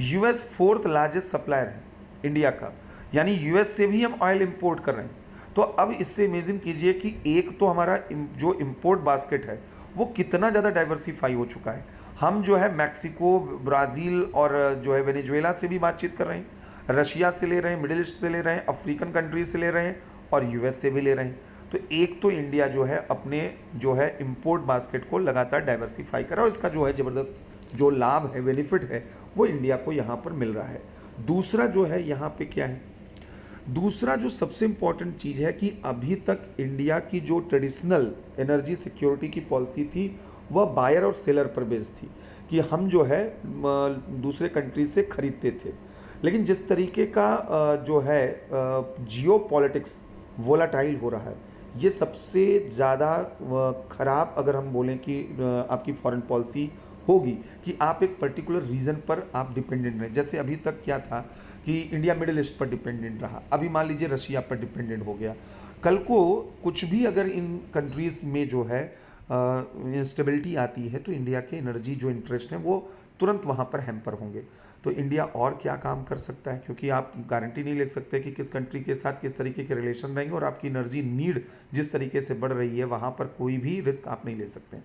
Speaker 1: यूएस फोर्थ लार्जेस्ट सप्लायर है इंडिया का, यानी यूएस से भी हम ऑयल इंपोर्ट कर रहे हैं। तो अब इससे इमेजिन कीजिए कि एक तो हमारा जो इंपोर्ट बास्केट है वो कितना ज़्यादा डाइवर्सिफाई हो चुका है। हम जो है मैक्सिको, ब्राज़ील और जो है वेनेजुएला से भी बातचीत कर रहे हैं, रशिया से ले रहे हैं, मिडिल ईस्ट से ले रहे हैं, अफ्रीकन कंट्रीज से ले रहे हैं और यूएस से भी ले रहे हैं। तो एक तो इंडिया जो है अपने जो है इंपोर्ट बास्केट को लगातार डाइवर्सिफाई कर रहा है और इसका जो है ज़बरदस्त जो लाभ है, बेनिफिट है, वो इंडिया को यहाँ पर मिल रहा है। दूसरा जो है यहाँ पे क्या है, दूसरा जो सबसे इम्पॉर्टेंट चीज़ है कि अभी तक इंडिया की जो ट्रेडिशनल एनर्जी सिक्योरिटी की पॉलिसी थी वह बायर और सेलर पर बेस्ड थी कि हम जो है दूसरे कंट्री से खरीदते थे। लेकिन जिस तरीके का जो है जियो पॉलिटिक्स वोलाटाइल हो रहा है, ये सबसे ज़्यादा ख़राब अगर हम बोलें कि आपकी फॉरेन पॉलिसी होगी कि आप एक पर्टिकुलर रीजन पर आप डिपेंडेंट रहें। जैसे अभी तक क्या था कि इंडिया मिडिल ईस्ट पर डिपेंडेंट रहा, अभी मान लीजिए रशिया पर डिपेंडेंट हो गया। कल को कुछ भी अगर इन कंट्रीज़ में जो है इंस्टेबिलिटी आती है तो इंडिया के एनर्जी जो इंटरेस्ट हैं वो तुरंत वहाँ पर हैम्पर होंगे। तो इंडिया और क्या काम कर सकता है, क्योंकि आप गारंटी नहीं ले सकते कि किस कंट्री के साथ किस तरीके के रिलेशन रहेंगे और आपकी एनर्जी नीड जिस तरीके से बढ़ रही है वहाँ पर कोई भी रिस्क आप नहीं ले सकते।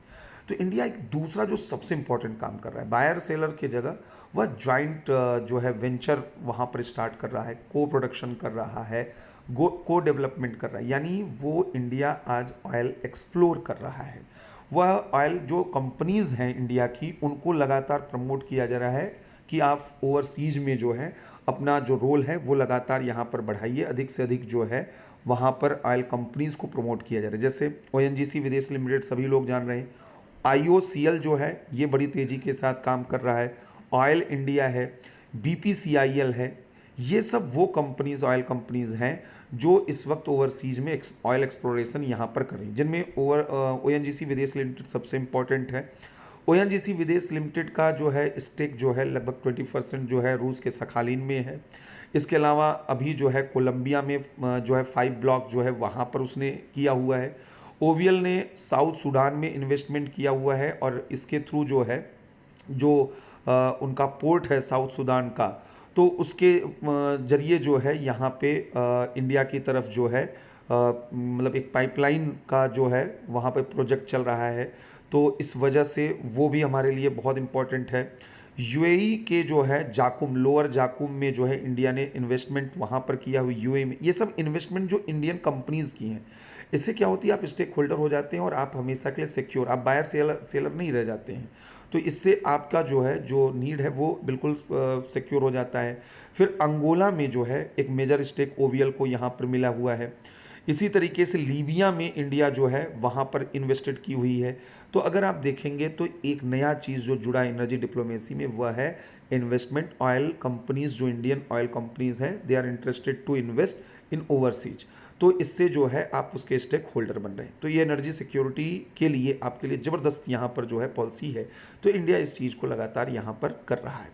Speaker 1: तो इंडिया एक दूसरा जो सबसे इम्पॉर्टेंट काम कर रहा है, बायर सेलर की जगह वह जॉइंट जो है वेंचर वहाँ पर स्टार्ट कर रहा है, को प्रोडक्शन कर रहा है, को डेवलपमेंट कर रहा है। यानी वो इंडिया आज ऑयल एक्सप्लोर कर रहा है। वह ऑयल जो कंपनीज़ हैं इंडिया की उनको लगातार प्रमोट किया जा रहा है कि आप ओवरसीज में जो है अपना जो रोल है वो लगातार यहाँ पर बढ़ाइए, अधिक से अधिक जो है वहाँ पर ऑयल कंपनीज़ को प्रमोट किया जा रहा है। जैसे ओएनजीसी विदेश लिमिटेड सभी लोग जान रहे हैं, आईओसीएल जो है ये बड़ी तेज़ी के साथ काम कर रहा है, ऑयल इंडिया है, बीपीसीआईएल है, ये सब वो कंपनीज़ ऑयल कंपनीज़ हैं जो इस वक्त ओवरसीज में ऑयल एक्सप्लोरेशन यहाँ पर कर रही हैं, जिनमें ओएनजीसी विदेश लिमिटेड सबसे इम्पॉर्टेंट है। ओएनजीसी विदेश लिमिटेड का जो है स्टेक जो है लगभग 20% जो है रूस के सखालिन में है। इसके अलावा अभी जो है कोलंबिया में जो है 5 ब्लॉक जो है वहाँ पर उसने किया हुआ है। ओवीएल ने साउथ सूडान में इन्वेस्टमेंट किया हुआ है और इसके थ्रू जो है जो उनका पोर्ट है साउथ सूडान का, तो उसके जरिए जो है यहाँ पे इंडिया की तरफ जो है मतलब एक पाइपलाइन का जो है वहाँ पे प्रोजेक्ट चल रहा है। तो इस वजह से वो भी हमारे लिए बहुत इम्पॉर्टेंट है। यूएई के जो है जाकुम, लोअर जाकुम में जो है इंडिया ने इन्वेस्टमेंट वहाँ पर किया हुआ यूएई में, ये सब इन्वेस्टमेंट जो इंडियन कंपनीज़ की हैं। इससे क्या होती है, आप स्टेक होल्डर हो जाते हैं और आप हमेशा के लिए सिक्योर, आप बायर सेलर सेलर नहीं रह जाते हैं। तो इससे आपका जो है जो नीड है वो बिल्कुल सिक्योर हो जाता है। फिर अंगोला में जो है एक मेजर स्टेक ओवीएल को यहाँ पर मिला हुआ है। इसी तरीके से लीबिया में इंडिया जो है वहाँ पर इन्वेस्टेड की हुई है। तो अगर आप देखेंगे तो एक नया चीज़ जो जुड़ा एनर्जी डिप्लोमेसी में वह है इन्वेस्टमेंट। ऑयल कंपनीज जो इंडियन ऑयल कंपनीज हैं they are interested to invest in overseas. तो इससे जो है आप उसके स्टेक होल्डर बन रहे हैं। तो ये एनर्जी सिक्योरिटी के लिए आपके लिए ज़बरदस्त यहाँ पर जो है पॉलिसी है। तो इंडिया इस चीज़ को लगातार यहाँ पर कर रहा है।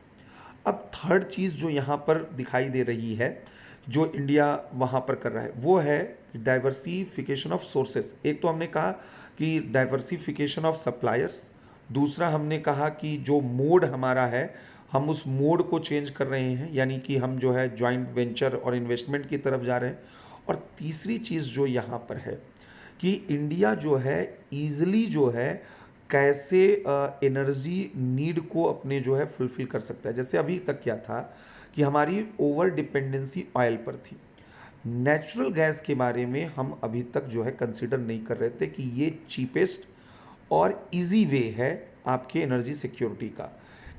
Speaker 1: अब थर्ड चीज़ जो यहाँ पर दिखाई दे रही है जो इंडिया वहाँ पर कर रहा है वो है डाइवर्सिफिकेशन ऑफ सोर्सेस। एक तो हमने कहा कि डाइवर्सिफिकेशन ऑफ सप्लायर्स, दूसरा हमने कहा कि जो मोड हमारा है हम उस मोड को चेंज कर रहे हैं, यानी कि हम जो है जॉइंट वेंचर और इन्वेस्टमेंट की तरफ जा रहे हैं। और तीसरी चीज़ जो यहाँ पर है कि इंडिया जो है ईज़िली जो है कैसे एनर्जी नीड को अपने जो है फुलफिल कर सकता है। जैसे अभी तक क्या था कि हमारी ओवर डिपेंडेंसी ऑयल पर थी। नेचुरल गैस के बारे में हम अभी तक जो है कंसिडर नहीं कर रहे थे कि ये चीपेस्ट और इजी वे है आपके एनर्जी सिक्योरिटी का।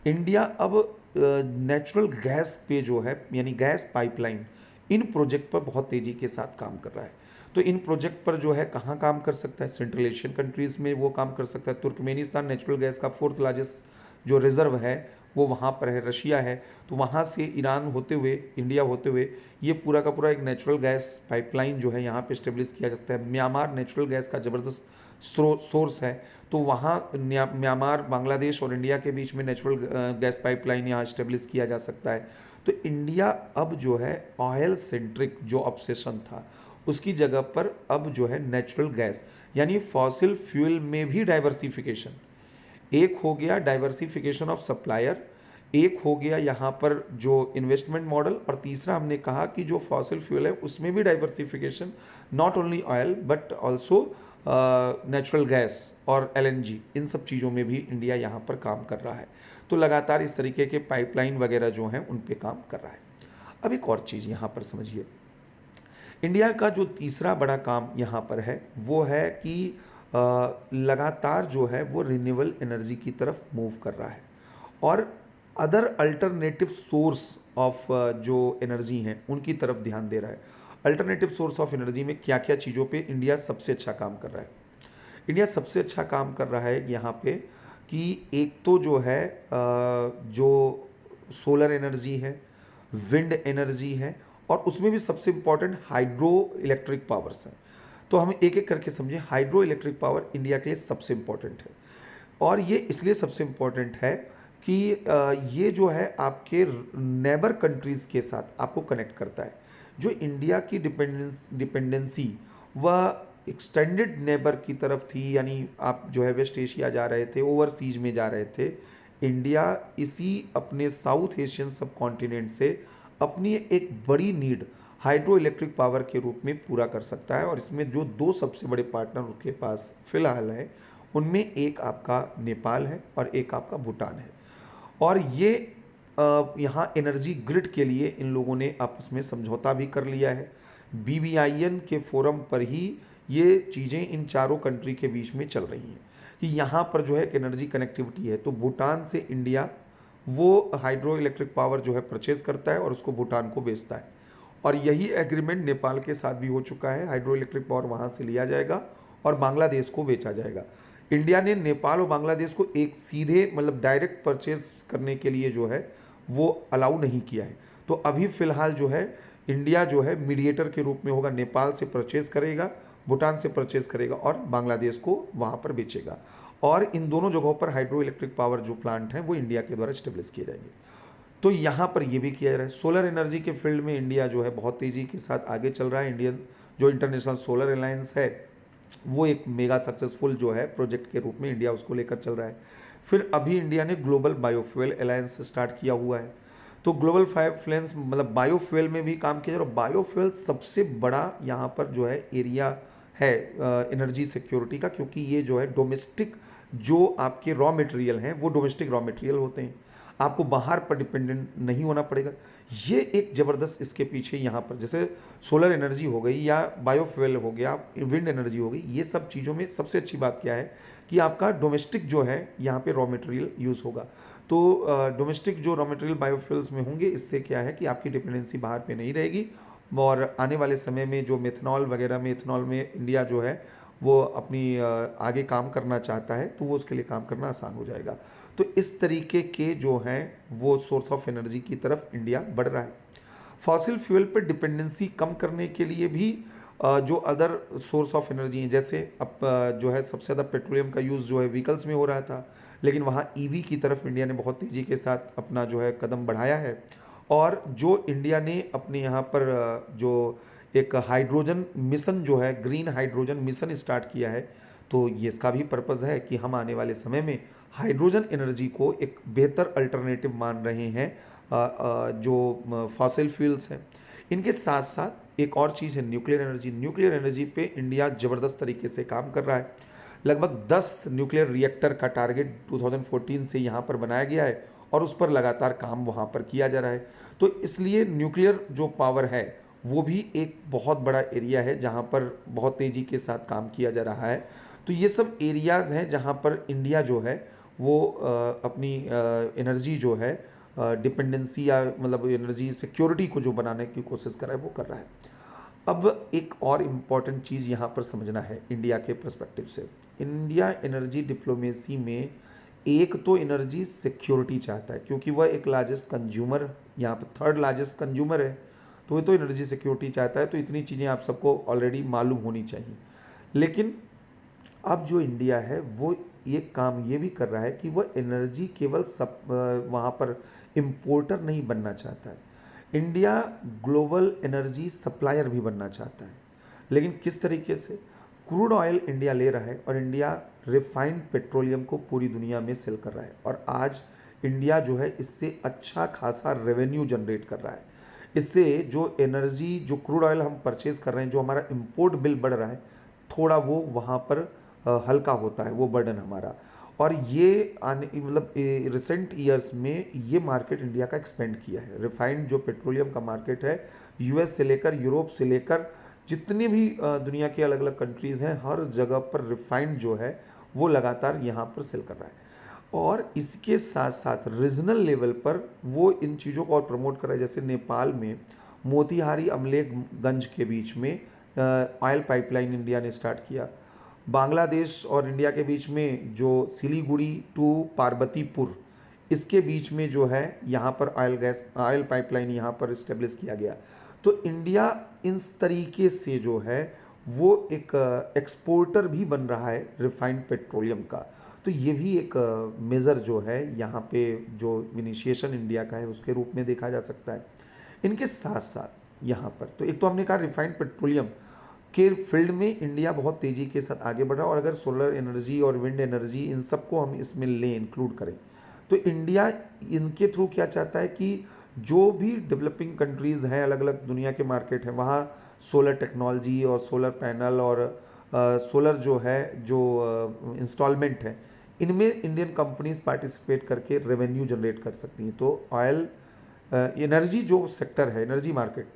Speaker 1: इंडिया अब नेचुरल गैस पे जो है यानी गैस पाइपलाइन इन प्रोजेक्ट पर बहुत तेज़ी के साथ काम कर रहा है। तो इन प्रोजेक्ट पर जो है कहाँ काम कर सकता है, सेंट्रल एशियन कंट्रीज़ में वो काम कर सकता है। तुर्कमेनिस्तान नेचुरल गैस का 4th लार्जेस्ट जो रिज़र्व है वो वहाँ पर है, रशिया है। तो वहाँ से ईरान होते हुए इंडिया होते हुए ये पूरा का पूरा एक नेचुरल गैस पाइपलाइन जो है यहाँ पे इस्टेब्लिश किया जा सकता है। म्यांमार नेचुरल गैस का ज़बरदस्त सोर्स है। तो वहाँ म्यांमार, बांग्लादेश और इंडिया के बीच में नेचुरल गैस पाइपलाइन यहाँ इस्टेब्लिश किया जा सकता है। तो इंडिया अब जो है ऑयल सेंट्रिक जो ऑब्सेशन था उसकी जगह पर अब जो है नेचुरल गैस यानी फॉसिल फ्यूल में भी डाइवर्सिफिकेशन, एक हो गया डाइवर्सिफिकेशन ऑफ सप्लायर, एक हो गया यहाँ पर जो इन्वेस्टमेंट मॉडल, और तीसरा हमने कहा कि जो फॉसिल फ्यूल है उसमें भी diversification, not only oil but also natural gas और एलएनजी, इन सब चीज़ों में भी इंडिया यहाँ पर काम कर रहा है। तो लगातार इस तरीके के पाइपलाइन वगैरह जो हैं उन पे काम कर रहा है। अब एक और चीज़ यहाँ पर समझिए, इंडिया का जो तीसरा बड़ा काम यहाँ पर है वो है कि लगातार जो है वो रिन्यूएबल एनर्जी की तरफ मूव कर रहा है और अदर अल्टरनेटिव सोर्स ऑफ जो एनर्जी हैं उनकी तरफ ध्यान दे रहा है। अल्टरनेटिव सोर्स ऑफ एनर्जी में क्या क्या चीज़ों पे इंडिया सबसे अच्छा काम कर रहा है? इंडिया सबसे अच्छा काम कर रहा है यहाँ पे कि एक तो जो है जो सोलर एनर्जी है, विंड एनर्जी है, और उसमें भी सबसे इम्पॉर्टेंट हाइड्रो इलेक्ट्रिक पावर्स हैं। तो हम एक एक करके समझें। हाइड्रो इलेक्ट्रिक पावर इंडिया के लिए सबसे इम्पॉर्टेंट है और ये इसलिए सबसे इम्पॉर्टेंट है कि ये जो है आपके नेबर कंट्रीज़ के साथ आपको कनेक्ट करता है। जो इंडिया की डिपेंडेंसी वह एक्सटेंडेड नेबर की तरफ थी, यानी आप जो है वेस्ट एशिया जा रहे थे, ओवरसीज में जा रहे थे। इंडिया इसी अपने साउथ एशियन सब कॉन्टिनेंट से अपनी एक बड़ी नीड हाइड्रो इलेक्ट्रिक पावर के रूप में पूरा कर सकता है। और इसमें जो दो सबसे बड़े पार्टनर उनके पास फिलहाल है उनमें एक आपका नेपाल है और एक आपका भूटान है। और ये यहाँ एनर्जी ग्रिड के लिए इन लोगों ने आपस में समझौता भी कर लिया है। BBIN के फोरम पर ही ये चीज़ें इन चारों कंट्री के बीच में चल रही हैं कि यहाँ पर जो है एनर्जी कनेक्टिविटी है। तो भूटान से इंडिया वो हाइड्रो इलेक्ट्रिक पावर जो है परचेज करता है और उसको भूटान को बेचता है। और यही एग्रीमेंट नेपाल के साथ भी हो चुका है। हाइड्रो इलेक्ट्रिक पावर वहाँ से लिया जाएगा और बांग्लादेश को बेचा जाएगा। इंडिया ने नेपाल और बांग्लादेश को एक सीधे मतलब डायरेक्ट परचेज करने के लिए जो है वो अलाउ नहीं किया है। तो अभी फ़िलहाल जो है इंडिया जो है मीडिएटर के रूप में होगा, नेपाल से परचेज़ करेगा, भूटान से परचेज़ करेगा और बांग्लादेश को वहाँ पर बेचेगा। और इन दोनों जगहों पर हाइड्रो इलेक्ट्रिक पावर जो प्लांट हैं वो इंडिया के द्वारा स्टेब्लिश किए जाएंगे। तो यहाँ पर ये भी किया जा रहा है। सोलर एनर्जी के फील्ड में इंडिया जो है बहुत तेज़ी के साथ आगे चल रहा है। इंडियन जो इंटरनेशनल सोलर अलायंस है वो एक मेगा सक्सेसफुल जो है प्रोजेक्ट के रूप में इंडिया उसको लेकर चल रहा है। फिर अभी इंडिया ने ग्लोबल बायोफ्यूल अलायंस स्टार्ट किया हुआ है। तो ग्लोबल फ्लेंस मतलब बायोफ्यूल में भी काम किया जा रहा है। बायोफ्यूल सबसे बड़ा यहाँ पर जो है एरिया है एनर्जी सिक्योरिटी का, क्योंकि ये जो है डोमेस्टिक जो आपके रॉ मटेरियल हैं वो डोमेस्टिक रॉ मटेरियल होते हैं। आपको बाहर पर डिपेंडेंट नहीं होना पड़ेगा। ये एक ज़बरदस्त इसके पीछे यहाँ पर जैसे सोलर एनर्जी हो गई या बायोफ्यूल हो गया, विंड एनर्जी हो गई, ये सब चीज़ों में सबसे अच्छी बात क्या है कि आपका डोमेस्टिक जो है यहाँ पे रॉ मटेरियल यूज़ होगा। तो डोमेस्टिक जो रॉ मटेरियल बायोफ्यूल्स में होंगे, इससे क्या है कि आपकी डिपेंडेंसी बाहर पे नहीं रहेगी और आने वाले समय में जो मेथनॉल वगैरह में इथनॉल में इंडिया जो है वो अपनी आगे काम करना चाहता है, तो वो उसके लिए काम करना आसान हो जाएगा। तो इस तरीके के जो हैं वो सोर्स ऑफ एनर्जी की तरफ इंडिया बढ़ रहा है। फॉसिल फ्यूल पर डिपेंडेंसी कम करने के लिए भी जो अदर सोर्स ऑफ एनर्जी हैं, जैसे अब जो है सबसे ज़्यादा पेट्रोलियम का यूज़ जो है व्हीकल्स में हो रहा था, लेकिन वहाँ ईवी की तरफ इंडिया ने बहुत तेज़ी के साथ अपना जो है कदम बढ़ाया है। और जो इंडिया ने अपने यहाँ पर जो एक हाइड्रोजन मिशन जो है, ग्रीन हाइड्रोजन मिशन स्टार्ट किया है, तो ये इसका भी पर्पज़ है कि हम आने वाले समय में हाइड्रोजन एनर्जी को एक बेहतर अल्टरनेटिव मान रहे हैं जो फॉसिल फ्यूल्स हैं। इनके साथ साथ एक और चीज़ है न्यूक्लियर एनर्जी। न्यूक्लियर एनर्जी पे इंडिया ज़बरदस्त तरीके से काम कर रहा है। लगभग 10 न्यूक्लियर रिएक्टर का टारगेट 2014 से यहाँ पर बनाया गया है और उस पर लगातार काम वहाँ पर किया जा रहा है। तो इसलिए न्यूक्लियर जो पावर है वो भी एक बहुत बड़ा एरिया है जहाँ पर बहुत तेज़ी के साथ काम किया जा रहा है। तो ये सब एरियाज़ हैं जहाँ पर इंडिया जो है वो अपनी एनर्जी जो है डिपेंडेंसी या मतलब एनर्जी सिक्योरिटी को जो बनाने की कोशिश कर रहा है वो कर रहा है। अब एक और इम्पॉर्टेंट चीज़ यहाँ पर समझना है इंडिया के पर्सपेक्टिव से। इंडिया एनर्जी डिप्लोमेसी में एक तो एनर्जी सिक्योरिटी चाहता है क्योंकि वह एक लार्जेस्ट कंज्यूमर, यहाँ पर थर्ड लार्जेस्ट कंज्यूमर है, तो वो तो एनर्जी सिक्योरिटी चाहता है। तो इतनी चीज़ें आप सबको ऑलरेडी मालूम होनी चाहिए। लेकिन अब जो इंडिया है वो ये काम ये भी कर रहा है कि वह एनर्जी केवल सब वहाँ पर इम्पोर्टर नहीं बनना चाहता है, इंडिया ग्लोबल एनर्जी सप्लायर भी बनना चाहता है। लेकिन किस तरीके से? क्रूड ऑयल इंडिया ले रहा है और इंडिया रिफाइंड पेट्रोलियम को पूरी दुनिया में सेल कर रहा है और आज इंडिया जो है इससे अच्छा खासा रेवेन्यू जनरेट कर रहा है। इससे जो एनर्जी जो क्रूड ऑयल हम परचेज़ कर रहे हैं, जो हमारा इंपोर्ट बिल बढ़ रहा है, थोड़ा वो वहाँ पर हल्का होता है वो बर्डन हमारा। और ये आने मतलब रिसेंट ईयर्स में ये मार्केट इंडिया का एक्सपेंड किया है। रिफाइंड जो पेट्रोलियम का मार्केट है, यूएस से लेकर यूरोप से लेकर जितनी भी दुनिया के अलग अलग कंट्रीज़ हैं, हर जगह पर रिफाइंड जो है वो लगातार यहाँ पर सेल कर रहा है। और इसके साथ साथ रीजनल लेवल पर वो इन चीज़ों को और प्रमोट कर रहा है। जैसे नेपाल में मोतिहारी अमलेखगंज के बीच में ऑयल पाइपलाइन इंडिया ने स्टार्ट किया। बांग्लादेश और इंडिया के बीच में जो सिलीगुड़ी टू पार्वतीपुर, इसके बीच में जो है यहाँ पर ऑयल पाइपलाइन यहाँ पर इस्टेब्लिश किया गया। तो इंडिया इस तरीके से जो है वो एक एक्सपोर्टर भी बन रहा है रिफाइंड पेट्रोलियम का। तो ये भी एक मेज़र जो है यहाँ पे जो इनिशिएशन इंडिया का है उसके रूप में देखा जा सकता है। इनके साथ साथ यहाँ पर तो एक तो हमने कहा रिफाइंड पेट्रोलियम के फील्ड में इंडिया बहुत तेज़ी के साथ आगे बढ़ रहा है और अगर सोलर एनर्जी और विंड एनर्जी इन सबको हम इसमें लें, इंक्लूड करें, तो इंडिया इनके थ्रू क्या चाहता है कि जो भी डेवलपिंग कंट्रीज़ हैं, अलग अलग दुनिया के मार्केट हैं, वहाँ सोलर टेक्नोलॉजी और सोलर पैनल और सोलर जो है जो इंस्टॉलमेंट है, इनमें इंडियन कंपनीज पार्टिसिपेट करके रेवेन्यू जनरेट कर सकती हैं। तो ऑयल एनर्जी जो सेक्टर है, एनर्जी मार्केट,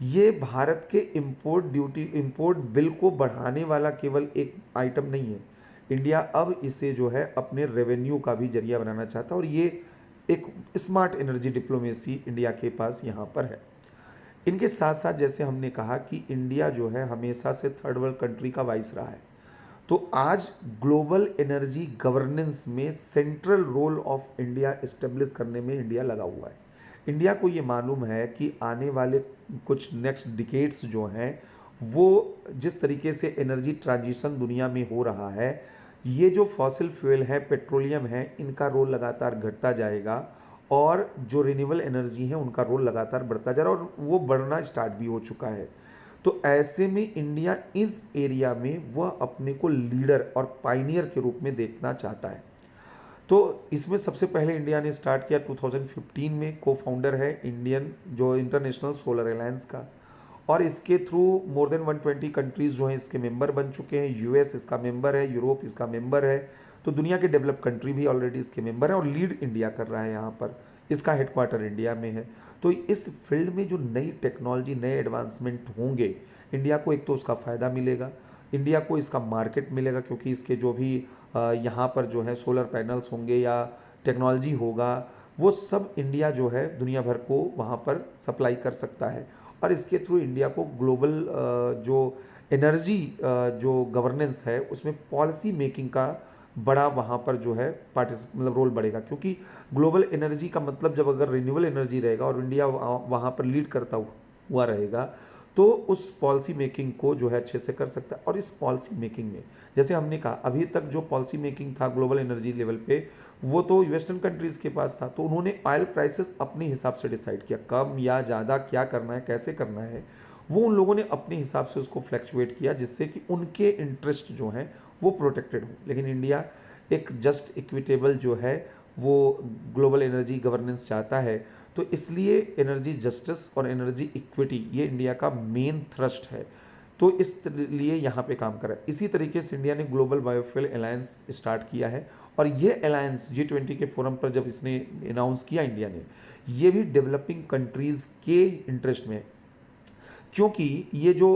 Speaker 1: ये भारत के इंपोर्ट बिल को बढ़ाने वाला केवल एक आइटम नहीं है। इंडिया अब इसे जो है अपने रेवेन्यू का भी जरिया बनाना चाहता है और ये एक स्मार्ट एनर्जी डिप्लोमेसी इंडिया के पास यहाँ पर है। इनके साथ साथ जैसे हमने कहा कि इंडिया जो है हमेशा से थर्ड वर्ल्ड कंट्री का वाइस रहा है, तो आज ग्लोबल एनर्जी गवर्नेंस में central role of India establish करने में इंडिया लगा हुआ है। इंडिया को ये मालूम है कि आने वाले कुछ नेक्स्ट डिकेड्स जो हैं वो जिस तरीके से एनर्जी ट्रांजिशन दुनिया में हो रहा है, ये जो फॉसिल फ्यूल है, पेट्रोलियम है, इनका रोल लगातार घटता जाएगा और जो रिन्यूएबल एनर्जी है उनका रोल लगातार बढ़ता जा रहा है और वो बढ़ना स्टार्ट भी हो चुका है। तो ऐसे में इंडिया इस एरिया में वह अपने को लीडर और पाइनियर के रूप में देखना चाहता है। तो इसमें सबसे पहले इंडिया ने स्टार्ट किया 2015 में, को फाउंडर है इंडियन जो इंटरनेशनल सोलर अलायंस का, और इसके थ्रू मोर देन 120 कंट्रीज़ जो हैं इसके मेंबर बन चुके हैं। यूएस इसका मेंबर है, यूरोप इसका मेंबर है, तो दुनिया के डेवलप कंट्री भी ऑलरेडी इसके मेंबर है और लीड इंडिया कर रहा है यहाँ पर इसका हेडक्वार्टर इंडिया में है। तो इस फील्ड में जो नई टेक्नोलॉजी, नए एडवांसमेंट होंगे, इंडिया को एक तो उसका फ़ायदा मिलेगा, इंडिया को इसका मार्केट मिलेगा, क्योंकि इसके जो भी यहाँ पर जो है सोलर पैनल्स होंगे या टेक्नोलॉजी होगा, वो सब इंडिया जो है दुनिया भर को वहाँ पर सप्लाई कर सकता है। और इसके थ्रू इंडिया को ग्लोबल जो एनर्जी जो गवर्नेंस है उसमें पॉलिसी मेकिंग का बड़ा वहाँ पर जो है मतलब रोल बढ़ेगा, क्योंकि ग्लोबल एनर्जी का मतलब जब अगर रिन्यूएबल एनर्जी रहेगा और इंडिया वहाँ पर लीड करता हुआ रहेगा, तो उस पॉलिसी मेकिंग को जो है अच्छे से कर सकता है। और इस पॉलिसी मेकिंग में जैसे हमने कहा, अभी तक जो पॉलिसी मेकिंग था ग्लोबल एनर्जी लेवल पे, वो तो वेस्टर्न कंट्रीज़ के पास था, तो उन्होंने ऑयल प्राइसेस अपने हिसाब से डिसाइड किया, कम या ज़्यादा क्या करना है, कैसे करना है, वो उन लोगों ने अपने हिसाब से उसको फ्लैक्चुएट किया, जिससे कि उनके इंटरेस्ट जो हैं वो प्रोटेक्टेड हो। लेकिन इंडिया एक जस्ट इक्विटेबल जो है वो ग्लोबल एनर्जी गवर्नेंस चाहता है, तो इसलिए एनर्जी जस्टिस और एनर्जी इक्विटी ये इंडिया का मेन थ्रस्ट है, तो इस लिए यहाँ पे काम कर रहा है। इसी तरीके से इंडिया ने ग्लोबल बायोफ्यूल अलायंस स्टार्ट किया है, और ये अलायंस G20 के फोरम पर जब इसने अनाउंस किया इंडिया ने, ये भी डेवलपिंग कंट्रीज़ के इंटरेस्ट में, क्योंकि ये जो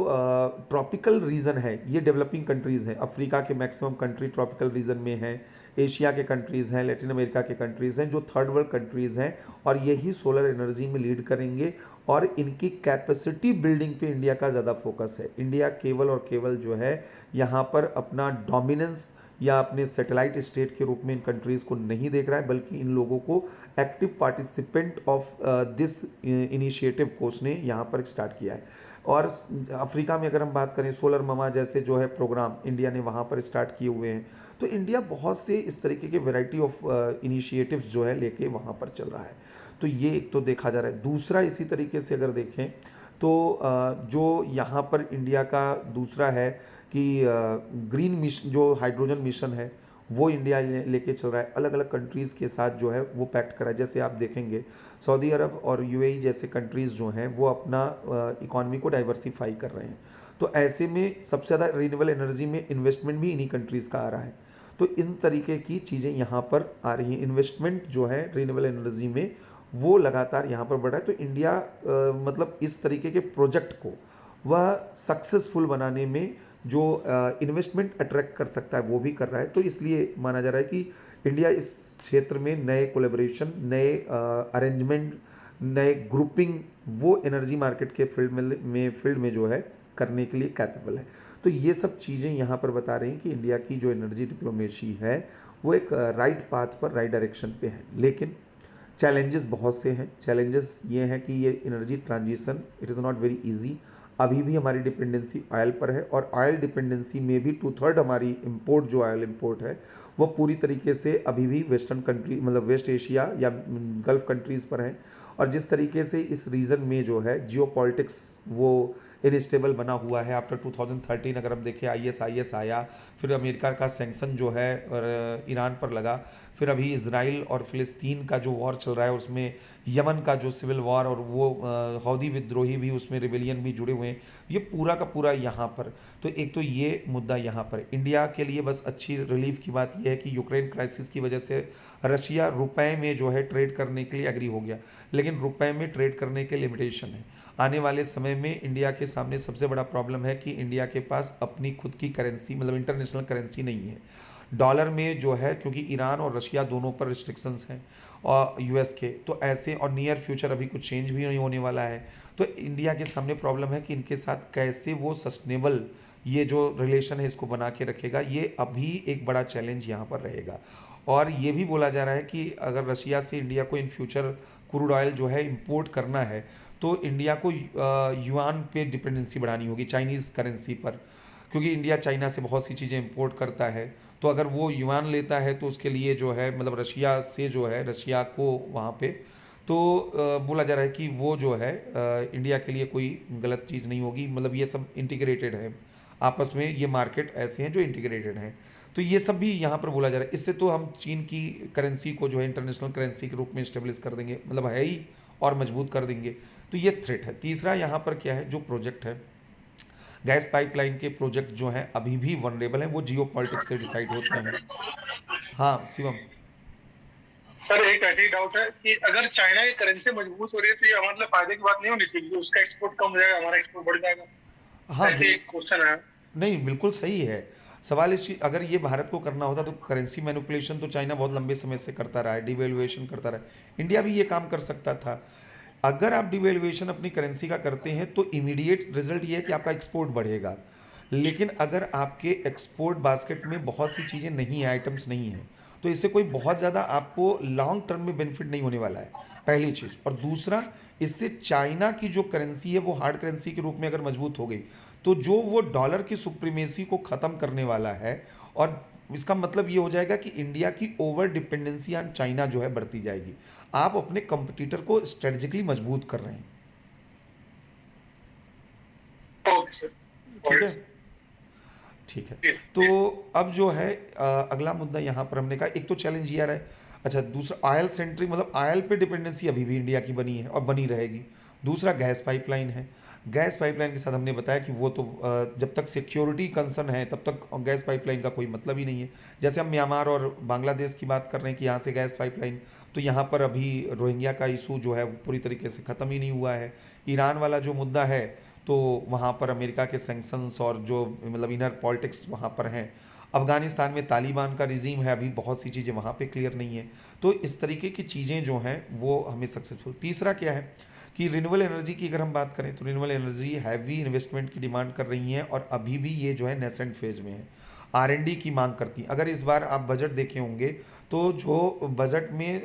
Speaker 1: ट्रॉपिकल रीजन है ये डेवलपिंग कंट्रीज़ हैं, अफ्रीका के मैक्सिमम कंट्री ट्रॉपिकल रीजन में हैं, एशिया के कंट्रीज़ हैं, लैटिन अमेरिका के कंट्रीज़ हैं जो थर्ड वर्ल्ड कंट्रीज़ हैं, और यही सोलर एनर्जी में लीड करेंगे, और इनकी कैपेसिटी बिल्डिंग पे इंडिया का ज़्यादा फोकस है। इंडिया केवल और केवल जो है यहाँ पर अपना डोमिनेंस या अपने सैटेलाइट स्टेट के रूप में इन कंट्रीज़ को नहीं देख रहा है, बल्कि इन लोगों को active participant of this initiative को उसने यहाँ पर स्टार्ट किया है। और अफ्रीका में अगर हम बात करें, सोलर ममा जैसे जो है प्रोग्राम इंडिया ने वहाँ पर स्टार्ट किए हुए हैं। तो इंडिया बहुत से इस तरीके के वैरायटी ऑफ इनिशिएटिव्स जो है लेके वहाँ पर चल रहा है, तो ये एक तो देखा जा रहा है। दूसरा इसी तरीके से अगर देखें तो जो यहाँ पर इंडिया का दूसरा है कि ग्रीन मिशन, जो हाइड्रोजन मिशन है वो इंडिया लेके चल रहा है, अलग अलग कंट्रीज़ के साथ जो है वो पैक्ट करा है। जैसे आप देखेंगे सऊदी अरब और यूएई जैसे कंट्रीज़ जो हैं वो अपना इकॉनमी को डाइवर्सिफाई कर रहे हैं, तो ऐसे में सबसे ज़्यादा रिन्यूएबल एनर्जी में इन्वेस्टमेंट भी इन्हीं कंट्रीज़ का आ रहा है। तो इन तरीके की चीज़ें यहाँ पर आ रही हैं, इन्वेस्टमेंट जो है रिन्यूएबल एनर्जी में वो लगातार यहाँ पर बढ़ रहा है। तो इंडिया मतलब इस तरीके के प्रोजेक्ट को वह सक्सेसफुल बनाने में जो इन्वेस्टमेंट अट्रैक्ट कर सकता है वो भी कर रहा है। तो इसलिए माना जा रहा है कि इंडिया इस क्षेत्र में नए कोलैबोरेशन, नए अरेंजमेंट, नए ग्रुपिंग वो एनर्जी मार्केट के फील्ड में जो है करने के लिए कैपेबल है। तो ये सब चीज़ें यहाँ पर बता रही हैं कि इंडिया की जो एनर्जी डिप्लोमेसी है वो एक राइट पाथ पर, राइट डायरेक्शन पे है। लेकिन चैलेंजेस बहुत से हैं। चैलेंजेस ये हैं कि ये energy transition it is not very easy. अभी भी हमारी डिपेंडेंसी ऑयल पर है, और ऑयल डिपेंडेंसी में भी 2/3 हमारी इंपोर्ट जो ऑयल इंपोर्ट है वो पूरी तरीके से अभी भी वेस्टर्न कंट्री मतलब वेस्ट एशिया या गल्फ़ कंट्रीज़ पर है। और जिस तरीके से इस रीजन में जो है जियोपॉलिटिक्स वो इनस्टेबल बना हुआ है आफ्टर 2013, अगर हम देखें ISIS आया, फिर अमेरिका का सैंक्शन जो है और ईरान पर लगा, फिर अभी इसराइल और फ़िलिस्तीन का जो वॉर चल रहा है उसमें यमन का जो सिविल वॉर और वो हौदी विद्रोही भी उसमें रिबेलियन भी जुड़े हुए हैं, ये पूरा का पूरा यहाँ पर। तो एक तो ये मुद्दा यहाँ पर इंडिया के लिए बस अच्छी रिलीफ की बात यह है कि यूक्रेन क्राइसिस की वजह से रशिया रुपए में जो है ट्रेड करने के लिए एग्री हो गया, लेकिन रुपए में ट्रेड करने के लिमिटेशन है। आने वाले समय में इंडिया के सामने सबसे बड़ा प्रॉब्लम है कि इंडिया के पास अपनी खुद की करेंसी मतलब इंटरनेशनल करेंसी नहीं है। डॉलर में जो है, क्योंकि ईरान और रशिया दोनों पर रिस्ट्रिक्शंस हैं और यूएस के, तो ऐसे और नियर फ्यूचर अभी कुछ चेंज भी नहीं होने वाला है। तो इंडिया के सामने प्रॉब्लम है कि इनके साथ कैसे वो सस्टेनेबल ये जो रिलेशन है इसको बना के रखेगा, ये अभी एक बड़ा चैलेंज यहाँ पर रहेगा। और ये भी बोला जा रहा है कि अगर रशिया से इंडिया को इन फ्यूचर क्रूड ऑयल जो है इंपोर्ट करना है तो इंडिया को युआन पे डिपेंडेंसी बढ़ानी होगी, चाइनीज़ करेंसी पर, क्योंकि इंडिया चाइना से बहुत सी चीज़ें इंपोर्ट करता है। तो अगर वो युआन लेता है तो उसके लिए जो है मतलब रशिया से जो है रशिया को वहाँ पे तो बोला जा रहा है कि वो जो है इंडिया के लिए कोई गलत चीज़ नहीं होगी। मतलब ये सब इंटीग्रेटेड है आपस में, ये मार्केट ऐसे हैं जो इंटीग्रेटेड हैं। तो ये सब भी यहाँ पर बोला जा रहा है। इससे तो हम चीन की करेंसी को जो है इंटरनेशनल करेंसी के रूप में इस्टेब्लिश कर देंगे, मतलब है ही, और मजबूत कर देंगे। तो ये थ्रेट है। तीसरा यहाँ पर क्या है, जो प्रोजेक्ट है गैस पाइपलाइन के प्रोजेक्ट जो हैं अभी भी वनरेबल हैं, वो जियो पॉलिटिक्स से डिसाइड होते हैं। हाँ शिवम।
Speaker 2: सर एक ऐसे ही डाउट है कि अगर चाइना की करेंसी मजबूत हो रही है तो ये हमारे लिए फायदे की बात नहीं होनी चाहिए, उसका एक्सपोर्ट कम हो जाएगा, हमारा एक्सपोर्ट बढ़ जाएगा।
Speaker 1: हाँ
Speaker 2: ऐसे एक क्वेश्चन है।
Speaker 1: नहीं, बिल्कुल सही है। सवाल इस चीज अगर ये भारत को करना होता तो करेंसी मैनिपुलेशन तो चाइना बहुत लंबे समय से करता रहा है, डिवेल्युएशन करता रहा है। इंडिया भी ये काम कर सकता था। अगर आप डिवेल्युएशन अपनी करेंसी का करते हैं तो इमीडिएट रिजल्ट ये है कि आपका एक्सपोर्ट बढ़ेगा। लेकिन अगर आपके एक्सपोर्ट बास्केट में बहुत सी चीज़ें नहीं हैं, आइटम्स नहीं हैं, तो इससे कोई बहुत ज़्यादा आपको लॉन्ग टर्म में बेनिफिट नहीं होने वाला है, पहली चीज़। और दूसरा, इससे चाइना की जो करेंसी है वो हार्ड करेंसी के रूप में अगर मजबूत हो गई तो जो वो डॉलर की सुप्रीमेसी को ख़त्म करने वाला है। और इसका मतलब ये हो जाएगा कि इंडिया की ओवर डिपेंडेंसी ऑन चाइना जो है बढ़ती जाएगी। आप अपने कंपटीटर को स्ट्रेटेजिकली मजबूत कर रहे हैं।
Speaker 2: Okay sir.
Speaker 1: ठीक
Speaker 2: गॉट
Speaker 1: है।
Speaker 2: It sir.
Speaker 1: ठीक है।
Speaker 2: जी
Speaker 1: तो
Speaker 2: जी।
Speaker 1: अब जो है अगला मुद्दा यहाँ पर हमने कहा, एक तो चैलेंज ये आ रहा है। अच्छा, दूसरा ऑयल सेंट्रिक, मतलब ऑयल पे डिपेंडेंसी अभी भी इंडिया की बनी है और बनी रहेगी। दूसरा गैस पाइपलाइन है। गैस पाइपलाइन के साथ हमने बताया कि वो तो जब तक सिक्योरिटी कंसर्न है तब तक गैस पाइपलाइन का कोई मतलब ही नहीं है। जैसे हम म्यांमार और बांग्लादेश की बात कर रहे हैं कि यहाँ से गैस पाइपलाइन, तो यहाँ पर अभी रोहिंग्या का इशू जो है वो पूरी तरीके से ख़त्म ही नहीं हुआ है। ईरान वाला जो मुद्दा है, तो वहाँ पर अमेरिका के सैंक्शंस और जो मतलब इनर पॉलिटिक्स वहाँ पर हैं। अफ़गानिस्तान में तालिबान का रिजीम है, अभी बहुत सी चीज़ें वहाँ पे क्लियर नहीं है। तो इस तरीके की चीज़ें जो हैं वो हमें सक्सेसफुल। तीसरा क्या है कि रिन्यूएबल एनर्जी की अगर हम बात करें तो रिन्यूएबल एनर्जी हैवी इन्वेस्टमेंट की डिमांड कर रही हैं और अभी भी ये जो है नेसेंट फेज में है, आर एन डी की मांग करती हैं। अगर इस बार आप बजट देखे होंगे तो जो बजट में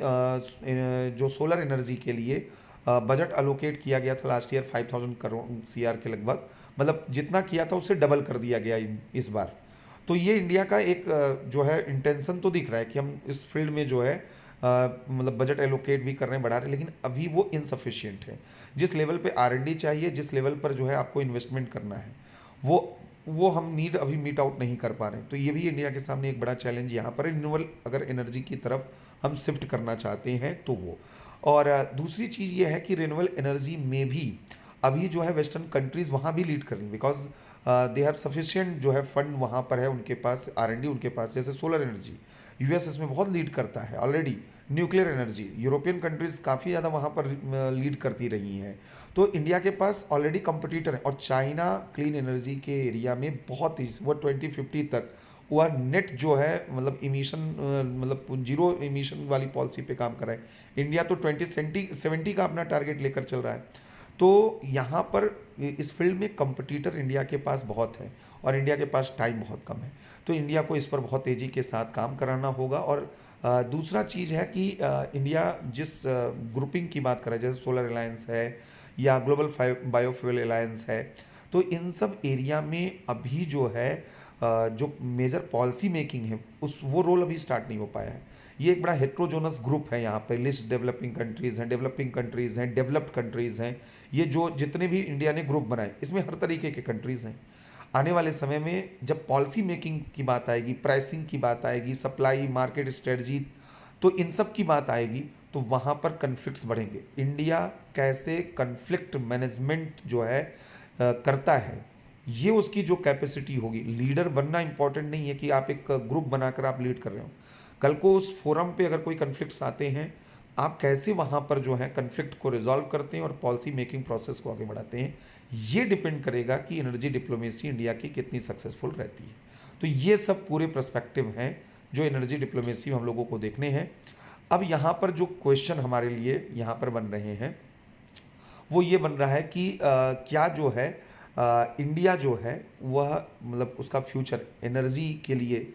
Speaker 1: जो सोलर एनर्जी के लिए बजट अलोकेट किया गया था लास्ट ईयर 5,000 करोड़ सीआर के लगभग, मतलब जितना किया था उससे डबल कर दिया गया इस बार। तो ये इंडिया का एक जो है इंटेंशन तो दिख रहा है कि हम इस फील्ड में जो है मतलब बजट एलोकेट भी कर रहे हैं, बढ़ा रहे हैं, लेकिन अभी वो इनसफिशियंट है। जिस लेवल पे आर एन डी चाहिए, जिस लेवल पर जो है आपको इन्वेस्टमेंट करना है, वो हम नीड अभी मीट आउट नहीं कर पा रहे हैं। तो ये भी इंडिया के सामने एक बड़ा चैलेंज यहाँ पर रिन्यूएबल अगर एनर्जी की तरफ हम शिफ्ट करना चाहते हैं तो वो। और दूसरी चीज़ ये है कि रिन्यूएबल एनर्जी में भी अभी जो है वेस्टर्न कंट्रीज़ वहाँ भी लीड कर रही हैं, बिकॉज दे हैव सफिशिएंट जो है फंड वहाँ पर है उनके पास, आर एन डी उनके पास। जैसे सोलर एनर्जी, यूएस इसमें बहुत लीड करता है already. Nuclear energy, European countries काफ़ी ज़्यादा वहाँ पर लीड करती रही हैं। तो इंडिया के पास ऑलरेडी कंपटीटर है। और चाइना क्लीन एनर्जी के एरिया में बहुत ही, वो 2050 तक वह नेट जो है मतलब इमिशन, मतलब जीरो इमिशन वाली पॉलिसी पे काम कर रहा है। इंडिया तो 2070 का अपना टारगेट लेकर चल रहा है। तो यहाँ पर इस फील्ड में कंपटीटर इंडिया के पास बहुत है और इंडिया के पास टाइम बहुत कम है। तो इंडिया को इस पर बहुत तेज़ी के साथ काम कराना होगा। और दूसरा चीज़ है कि इंडिया जिस ग्रुपिंग की बात कर रहा है, जैसे सोलर अलायंस है या ग्लोबल बायोफ्यूल अलायंस है, तो इन सब एरिया में अभी जो है जो मेजर पॉलिसी मेकिंग है उस वो रोल अभी स्टार्ट नहीं हो पाया है। ये एक बड़ा हेट्रोजोनस ग्रुप है। यहाँ पर लिस्ट डेवलपिंग कंट्रीज़ हैं, डेवलपिंग कंट्रीज़ हैं, डेवलप्ड कंट्रीज़ हैं। ये जो जितने भी इंडिया ने ग्रुप बनाए इसमें हर तरीके के कंट्रीज़ हैं। आने वाले समय में जब पॉलिसी मेकिंग की बात आएगी, प्राइसिंग की बात आएगी, सप्लाई मार्केट स्ट्रेटजी, तो इन सब की बात आएगी तो वहाँ पर कन्फ्लिक्ट्स बढ़ेंगे। इंडिया कैसे कन्फ्लिक्ट मैनेजमेंट जो है करता है, ये उसकी जो कैपेसिटी होगी। लीडर बनना इंपॉर्टेंट नहीं है कि आप एक ग्रुप बनाकर आप लीड कर रहे हो। कल को उस फोरम पे अगर कोई कन्फ्लिक्ट्स आते हैं, आप कैसे वहाँ पर जो है कन्फ्लिक्ट को रिजॉल्व करते हैं और पॉलिसी मेकिंग प्रोसेस को आगे बढ़ाते हैं, ये डिपेंड करेगा कि एनर्जी डिप्लोमेसी इंडिया की कितनी सक्सेसफुल रहती है। तो ये सब पूरे पर्सपेक्टिव हैं जो एनर्जी डिप्लोमेसी में हम लोगों को देखने हैं। अब यहाँ पर जो क्वेश्चन हमारे लिए यहाँ पर बन रहे हैं वो ये बन रहा है कि क्या जो है इंडिया जो है वह मतलब उसका फ्यूचर एनर्जी के लिए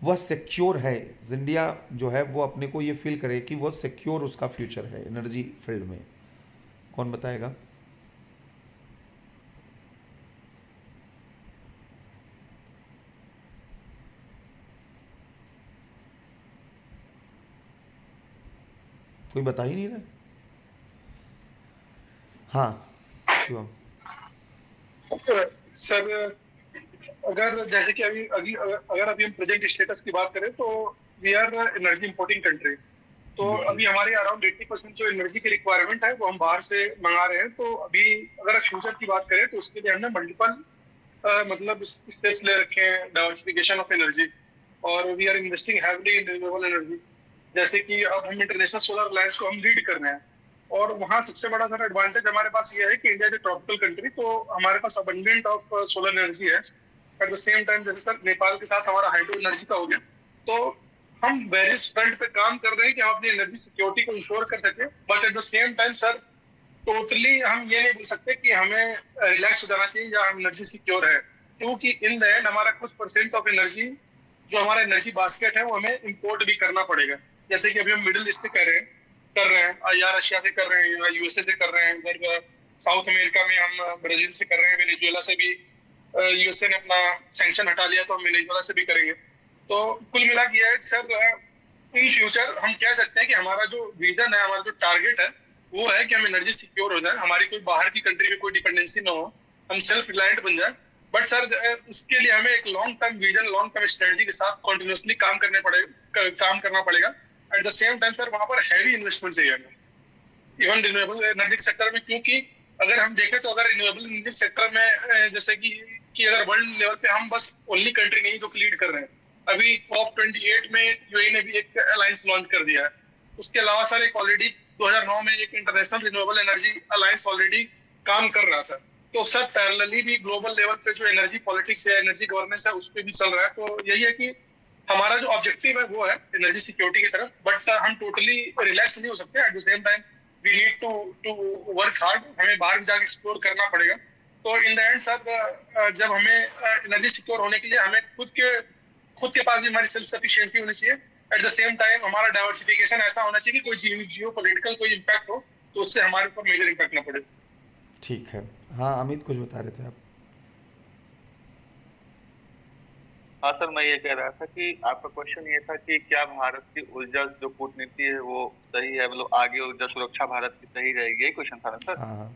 Speaker 1: वह सिक्योर है। इंडिया जो है वो अपने को ये फील करे कि वो सिक्योर उसका फ्यूचर है एनर्जी फील्ड में। कौन बताएगा? कोई बता ही नहीं रहा। हाँ, शिवम।
Speaker 2: सर अगर जैसे कि अभी अभी अगर अभी हम प्रेजेंट स्टेटस की बात करें तो we are energy importing country. तो
Speaker 1: बिल्कुल।
Speaker 2: अभी हमारे अराउंड 80% जो एनर्जी की रिक्वायरमेंट है वो हम बाहर से मंगा रहे हैं। तो अभी अगर फ्यूचर की बात करें तो उसके लिए हमने मल्टीपल मतलब स्टेप्स ले रखे हैं डाइवर्सिफिकेशन ऑफ एनर्जी, और we are investing heavily in renewable energy. जैसे कि अब हम इंटरनेशनल सोलर अलायंस को हम लीड कर रहे हैं, और वहाँ सबसे बड़ा सर एडवांटेज हमारे पास ये है कि इंडिया इज ट्रॉपिकल कंट्री, तो हमारे पास अबंडेंट ऑफ सोलर एनर्जी है। एट द सेम टाइम जैसे सर नेपाल के साथ हमारा हाइड्रो एनर्जी का हो गया, तो हम वेरियस फ्रंट पे काम कर रहे हैं कि हम अपनी एनर्जी सिक्योरिटी को इंश्योर कर सके। But at the same time sir totally हम ये नहीं बोल सकते कि हमें रिलैक्स हो जाना चाहिए या हम एनर्जी सिक्योर है, क्योंकि इन द एंड हमारा कुछ परसेंट ऑफ एनर्जी जो हमारा एनर्जी बास्केट है वो हमें इंपोर्ट भी करना पड़ेगा। जैसे कि अभी हम मिडिल ईस्ट से कर रहे हैं या रशिया से कर रहे हैं या यूएसए से कर रहे हैं, इधर साउथ अमेरिका में हम ब्राजील से कर रहे हैं, वेनेजुएला से भी यूएसए ने अपना सैंक्शन हटा लिया तो हम वेनेजुएला से भी करेंगे। तो कुल मिला के ये सर इन फ्यूचर हम कह सकते हैं कि हमारा जो विजन है, हमारा जो टारगेट है वो है कि हम एनर्जी सिक्योर हो जाए, हमारी कोई बाहर की कंट्री में कोई डिपेंडेंसी ना हो, हम सेल्फ रिलायंट बन जाए। बट सर इसके लिए हमें एक long term vision, long term strategy के साथ कॉन्टिन्यूसली काम करना पड़ेगा। Eight the same time sir वहां पर हैवी इन्वेस्टमेंट चाहिए हमें, इवन रिन्यूएबल एनर्जी सेक्टर में, क्योंकि अगर हम देखें तो अगर रिन्यूएबल एनर्जी सेक्टर में जैसे कि अगर वर्ल्ड लेवल पे हम बस ओनली कंट्री नहीं जो लीड कर रहे हैं, अभी COP28 में यूएई ने भी एक अलायंस लॉन्च कर दिया है। उसके अलावा सर एक ऑलरेडी 2009 में एक international renewable energy alliance already काम कर रहा था। तो सर पैरेलली भी ग्लोबल लेवल पे जो एनर्जी पॉलिटिक्स है, एनर्जी गवर्नेंस है, उस पर भी चल रहा है। तो यही है कि हमारा जो ऑब्जेक्टिव है वो है एनर्जी सिक्योरिटी की तरफ, बट हम टोटली रिलैक्स नहीं हो सकते। At the same time we need to work hard, हमें बाहर भी जाकर एक्सप्लोर करना पड़ेगा। तो इन द एंड सर जब हमें एनर्जी सिक्योर होने के लिए हमें खुद के पास भी हमारी सेल्फ सफिशिएंसी होनी चाहिए। एट द सेम टाइम हमारा डाइवर्सिफिकेशन ऐसा होना चाहिए कि कोई जियो पॉलिटिकल कोई इम्पैक्ट हो तो उससे हमारे ऊपर मेजर इम्पैक्ट ना पड़े।
Speaker 1: ठीक है। हाँ अमित, कुछ बता रहे थे आप?
Speaker 3: हाँ सर, मैं ये कह रहा था कि आपका क्वेश्चन ये था कि क्या भारत की ऊर्जा जो कूटनीति है वो सही है, मतलब आगे ऊर्जा सुरक्षा भारत की सही रहेगी, यही क्वेश्चन था ना सर?
Speaker 1: हाँ।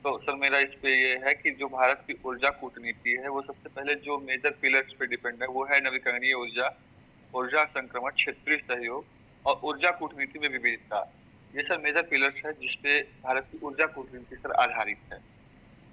Speaker 3: तो सर मेरा इस पे ये है कि जो भारत की ऊर्जा कूटनीति है वो सबसे पहले जो मेजर पिलर्स पे डिपेंड है वो है नवीकरणीय ऊर्जा, ऊर्जा संक्रमण, क्षेत्रीय सहयोग और ऊर्जा कूटनीति में विविधता। ये सब मेजर पिलर्स है जिसपे भारत की ऊर्जा कूटनीति सर आधारित है।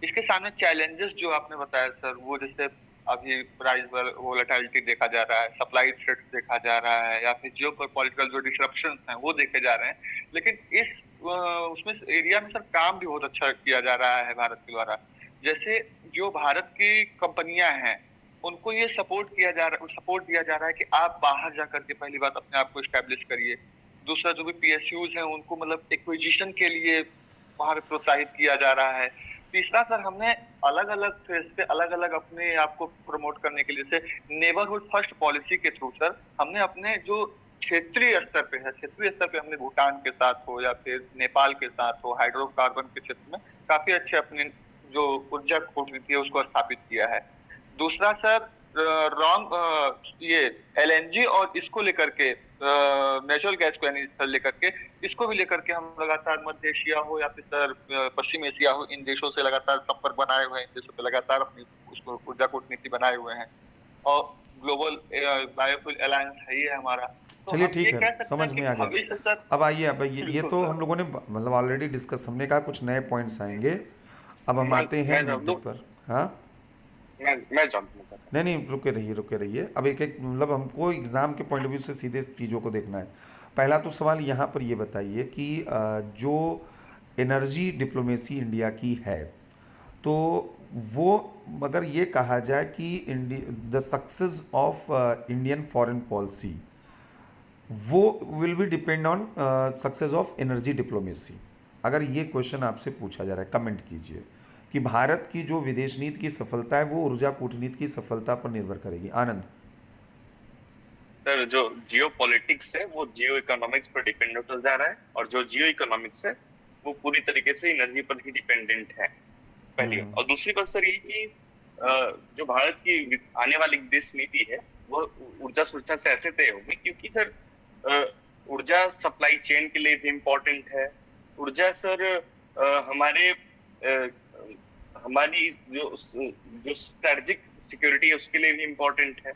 Speaker 3: इसके सामने चैलेंजेस जो आपने बताया सर, वो जैसे अभी प्राइस वोलेटिलिटी देखा जा रहा है, सप्लाई थ्रेट देखा जा रहा है, या फिर जियोपॉलिटिकल जो डिसरप्शंस हैं वो देखे जा रहे हैं। लेकिन इस उसमें एरिया में सर काम भी बहुत अच्छा किया जा रहा है भारत के द्वारा। जैसे जो भारत की कंपनियां हैं उनको ये सपोर्ट दिया जा रहा है कि आप बाहर जा करके पहली बात अपने आप को एस्टेब्लिश करिए। दूसरा, जो भी PSUs हैं उनको मतलब एक्विजिशन के लिए बाहर प्रोत्साहित किया जा रहा है। तीसरा सर, हमने अलग अलग फेज पे अलग अलग अपने आप को प्रमोट करने के लिए, जैसे नेबरहुड फर्स्ट पॉलिसी के थ्रू सर हमने अपने जो क्षेत्रीय स्तर पे हमने भूटान के साथ हो या फिर नेपाल के साथ हो, हाइड्रोकार्बन के क्षेत्र में काफी अच्छे अपने जो ऊर्जा कूटनीति है उसको स्थापित किया है। दूसरा सर, ये LNG और इसको लेकर के नेचुरल गैस को यानी लेकर के इसको भी लेकर के हम लगातार मध्य एशिया हो या फिर सर पश्चिम एशिया हो, इन देशों से लगातार संपर्क बनाए हुए हैं, इन देशों पे लगातार अपनी उसको ऊर्जा कूटनीति बनाए हुए हैं। और ग्लोबल बायोफ्यूल अलायंस है ये हमारा। तो
Speaker 1: चलिए ठीक है, समझ में आ गया। अब आइए, अब ये तो हम लोगों ने मतलब ऑलरेडी डिस्कस, हमने कहा कुछ नए पॉइंट्स आएंगे। अब हम आते हैं मुद्दे पर। हाँ नहीं, रुके रहिए। अब एक मतलब हमको एग्ज़ाम के पॉइंट ऑफ व्यू से सीधे चीज़ों को देखना है। पहला तो सवाल यहाँ पर ये बताइए कि जो एनर्जी डिप्लोमेसी इंडिया की है, तो वो अगर ये कहा जाए कि the success of Indian foreign policy वो will be depend on success of energy diplomacy, अगर ये क्वेश्चन आपसे पूछा जा रहा है, कमेंट कीजिए कि भारत की जो विदेश नीति की सफलता है वो ऊर्जा कूटनीति की सफलता पर निर्भर करेगी। आनंद
Speaker 4: सर, जो जियो पॉलिटिक्स है वो जियो इकोनॉमिक्स पर डिपेंड होता जा रहा है, और जो जियो इकोनॉमिक्स है वो पूरी तरीके से एनर्जी पर ही डिपेंडेंट है, पहली। और दूसरी बात सर ये कि जो भारत की आने वाली विदेश नीति है वो ऊर्जा सुरक्षा से ऐसे तय होगी, क्योंकि सर ऊर्जा सप्लाई चेन के लिए भी इम्पोर्टेंट है। ऊर्जा सर हमारी जो स्ट्रेटेजिक सिक्योरिटी है उसके लिए भी इम्पोर्टेंट है,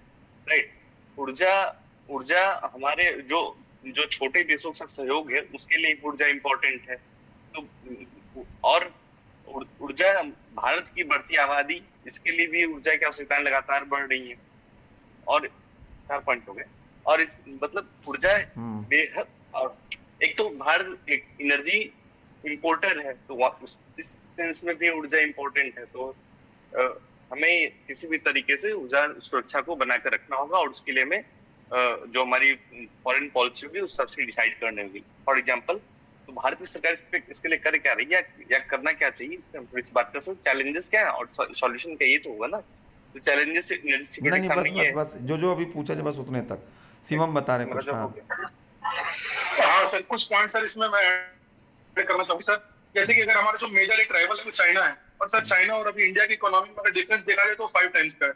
Speaker 4: राइट। ऊर्जा हमारे जो छोटे देशों का सहयोग है उसके लिए ऊर्जा इम्पोर्टेंट है। तो और ऊर्जा, भारत की बढ़ती आबादी, इसके लिए भी ऊर्जा की आवश्यकताएं लगातार बढ़ रही है। और 4 पॉइंट हो गए। और इस मतलब ऊर्जा बेहद, और एक तो भारत एक एनर्जी इंपोर्टर है, तो इस सेंस में भी ऊर्जा इंपॉर्टेंट है। तो हमें किसी भी तरीके से ऊर्जा सुरक्षा को बनाकर रखना होगा, और उसके लिए हमें जो हमारी फॉरेन पॉलिसी होगी उस सबसे डिसाइड करने होगी। फॉर एग्जांपल, तो भारतीय सरकार इसके लिए कर क्या रही है या करना क्या चाहिए, इस बात का चैलेंजेस क्या है और सॉल्यूशन क्या, ये तो होगा ना। तो चैलेंजेस एनर्जी सिक्योरिटी
Speaker 1: नहीं,
Speaker 4: सामने ये
Speaker 1: बस जो अभी पूछा जाए बस उतने तक। शिवम बता रहे कुछ। हाँ
Speaker 2: हाँ सर, कुछ पॉइंट सर इसमें मैं ऐड करना चाहूंगा सर। जैसे कि अगर हमारा जो मेजर एक राइवल है वो चाइना है, और सर चाइना और अभी इंडिया की इकोनॉमी में अगर डिफरेंस देखा जाए तो 5 टाइम्स का है।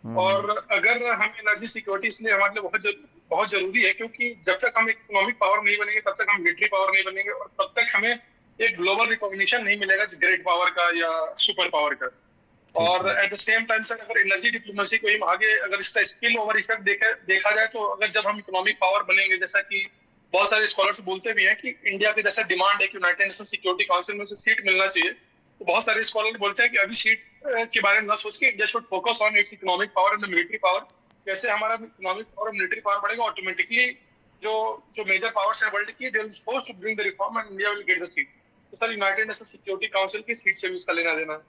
Speaker 2: और अगर हम एनर्जी सिक्योरिटी इसलिए हमारे लिए बहुत जरूरी है, क्योंकि जब तक हम इकोनॉमिक पावर नहीं बनेंगे तब तक हम मिलिट्री पावर नहीं बनेंगे, और तब तक हमें एक ग्लोबल रिकॉग्निशन नहीं मिलेगा ग्रेट पावर का या सुपर पावर का। और eight the same time sir, अगर एनर्जी डिप्लोमेसी को हम आगे अगर इसका स्पिल ओवर इफेक्ट देखा जाए, तो अगर जब हम इकोनॉमिक पावर बनेंगे, जैसा कि बहुत सारे स्कॉलर्स बोलते भी हैं कि इंडिया के जैसा डिमांड है कि यूनाइटेड नेशन सिक्योरिटी काउंसिल में से सीट मिलना चाहिए, तो बहुत सारे स्कॉलर बोलते हैं कि अभी सीट के बारे में न सोच के India should focus on its economic power and the military power. जैसे हमारा इकोनॉमिक पावर और मिलिट्री पावर बढ़ेगा, ऑटोमेटिकली जो मेजर पावर्स हैं वर्ल्ड की, they will force to bring the reform and India will get the seat. तो sir United Nation security council की seat से भी इसका लेना देना।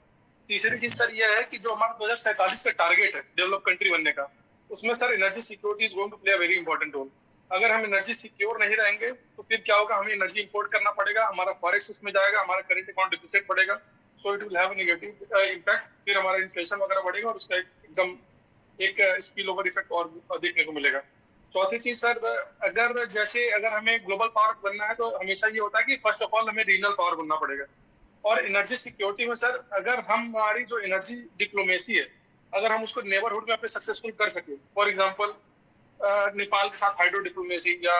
Speaker 2: तीसरी चीज सर ये है कि जो हमारा 2047 का टारगेट है डेवलप कंट्री बनने का, उसमें sir energy security is going to play a very important role. अगर हम एनर्जी सिक्योर नहीं रहेंगे तो फिर क्या होगा, हमें एनर्जी इंपोर्ट करना पड़ेगा, हमारा फॉरेक्स उसमें जाएगा, हमारा करंट अकाउंट डिफिसिट बढ़ेगा, so it will have a negative impact. फिर हमारा इन्फ्लेशन वगैरह बढ़ेगा और उसका एकदम एक स्पिल ओवर इफेक्ट और देखने को मिलेगा। चौथी चीज सर, अगर हमें ग्लोबल पावर बनना है तो हमेशा ये होता है कि फर्स्ट ऑफ ऑल हमें रीजनल पावर बनना पड़ेगा। और एनर्जी सिक्योरिटी में सर, अगर हमारी जो एनर्जी डिप्लोमेसी है, अगर हम उसको नेबरहुड में अपने सक्सेसफुल कर सके, फॉर एग्जांपल नेपाल के साथ हाइड्रो डिप्लोमेसी या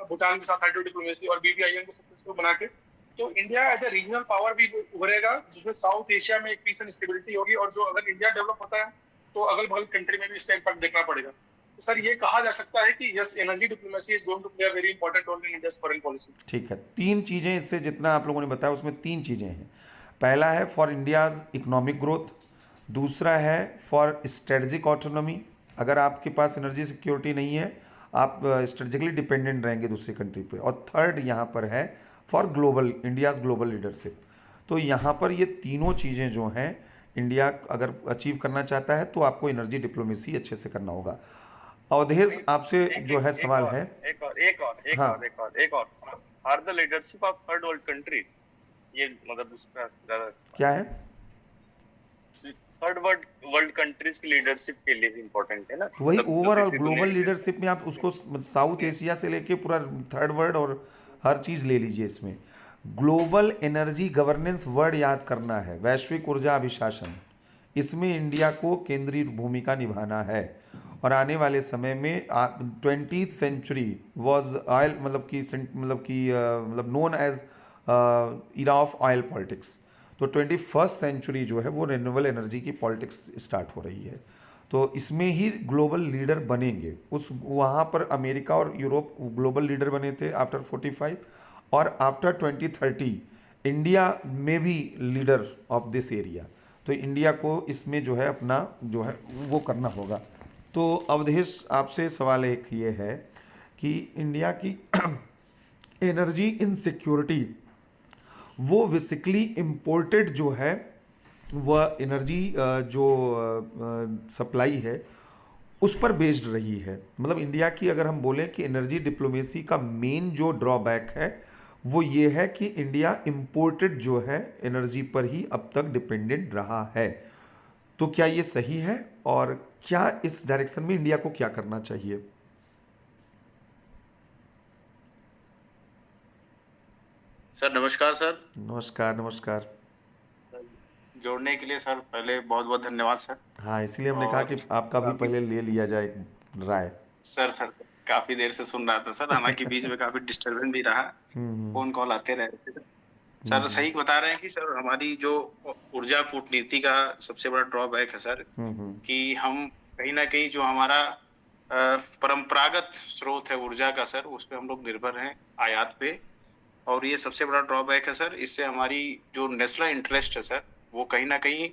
Speaker 2: भूटान के साथ हाइड्रो डिप्लोमेसी और BBIN को सक्सेसफुल बना के, तो India as a regional power भी उभरेगा, जिसमें साउथ एशिया में एक पीस एंड स्टेबिलिटी होगी। और जो अगर इंडिया डेवलप होता है तो अगल बगल कंट्री में भी इसका इम्पैक्ट देखना पड़ेगा। तो सर ये कहा जा सकता है कि yes, energy diplomacy is going to play a very important role in India's foreign policy.
Speaker 1: ठीक है, 3 चीज़ें इससे जितना आप लोगों ने बताया उसमें 3 चीज़ें हैं। पहला है फॉर इंडियाज इकोनॉमिक ग्रोथ, दूसरा है फॉर स्ट्रेटजिक ऑटोनॉमी, अगर आपके पास एनर्जी सिक्योरिटी नहीं है आप स्ट्रेटजिकली डिपेंडेंट रहेंगे दूसरी कंट्री पे, और थर्ड यहाँ पर है for global India's global leadership. तो यहाँ पर ये तीनों चीज़ें जो हैं, इंडिया अगर अचीव करना चाहता है तो आपको एनर्जी डिप्लोमेसी अच्छे से करना होगा। अवधेश आपसे जो है सवाल है,
Speaker 4: एक और are the leadership of third world country, ये मतलब उसका ज्यादा
Speaker 1: क्या है,
Speaker 4: थर्ड वर्ल्ड कंट्रीज की लीडरशिप के लिए भी इम्पोर्टेंट है ना।
Speaker 1: वही
Speaker 4: मतलब
Speaker 1: ओवरऑल ग्लोबल लीडरशिप में आप उसको साउथ एशिया से लेके पूरा थर्ड वर्ल्ड और हर चीज़ ले लीजिए। इसमें ग्लोबल एनर्जी गवर्नेंस वर्ड याद करना है, वैश्विक ऊर्जा अभिशासन, इसमें इंडिया को केंद्रीय भूमिका निभाना है। और आने वाले समय में 20th सेंचुरी वॉज ऑयल मतलब known as era of oil politics, तो 21st सेंचुरी जो है वो रिन्यूएबल एनर्जी की पॉलिटिक्स स्टार्ट हो रही है। तो इसमें ही ग्लोबल लीडर बनेंगे। वहाँ पर अमेरिका और यूरोप ग्लोबल लीडर बने थे आफ्टर 45, और आफ्टर 2030 इंडिया में भी लीडर ऑफ दिस एरिया। तो इंडिया को इसमें जो है अपना जो है वो करना होगा। तो अवधेश आपसे सवाल एक ये है कि इंडिया की एनर्जी इनसिक्योरिटी वो बेसिकली इम्पोर्टेड जो है वह एनर्जी जो सप्लाई है उस पर बेस्ड रही है। मतलब इंडिया की अगर हम बोलें कि एनर्जी डिप्लोमेसी का मेन जो ड्रॉबैक है वो ये है कि इंडिया इम्पोर्टेड जो है एनर्जी पर ही अब तक डिपेंडेंट रहा है। तो क्या ये सही है, और क्या इस डायरेक्शन में इंडिया को क्या करना चाहिए?
Speaker 5: सर नमस्कार। सर
Speaker 1: नमस्कार।
Speaker 5: जोड़ने के लिए सर पहले बहुत बहुत धन्यवाद सर।
Speaker 1: हाँ, इसलिए हमने कहा कि आपका भी पहले ले लिया जाए राय।
Speaker 5: सर काफी देर से सुन रहा था सर, हालांकि बीच में काफी डिस्टर्बेंस भी रहा, फोन कॉल आते रहे थे। सर सही बता रहे हैं कि सर हमारी जो ऊर्जा कूटनीति का सबसे बड़ा ड्रॉबैक है सर, कि हम कहीं ना कहीं जो हमारा परंपरागत स्रोत है ऊर्जा का सर, उस पर हम लोग निर्भर हैं आयात पे, और ये सबसे बड़ा ड्रॉबैक है सर। इससे हमारी जो नेशनल इंटरेस्ट है सर, वो कहीं ना कहीं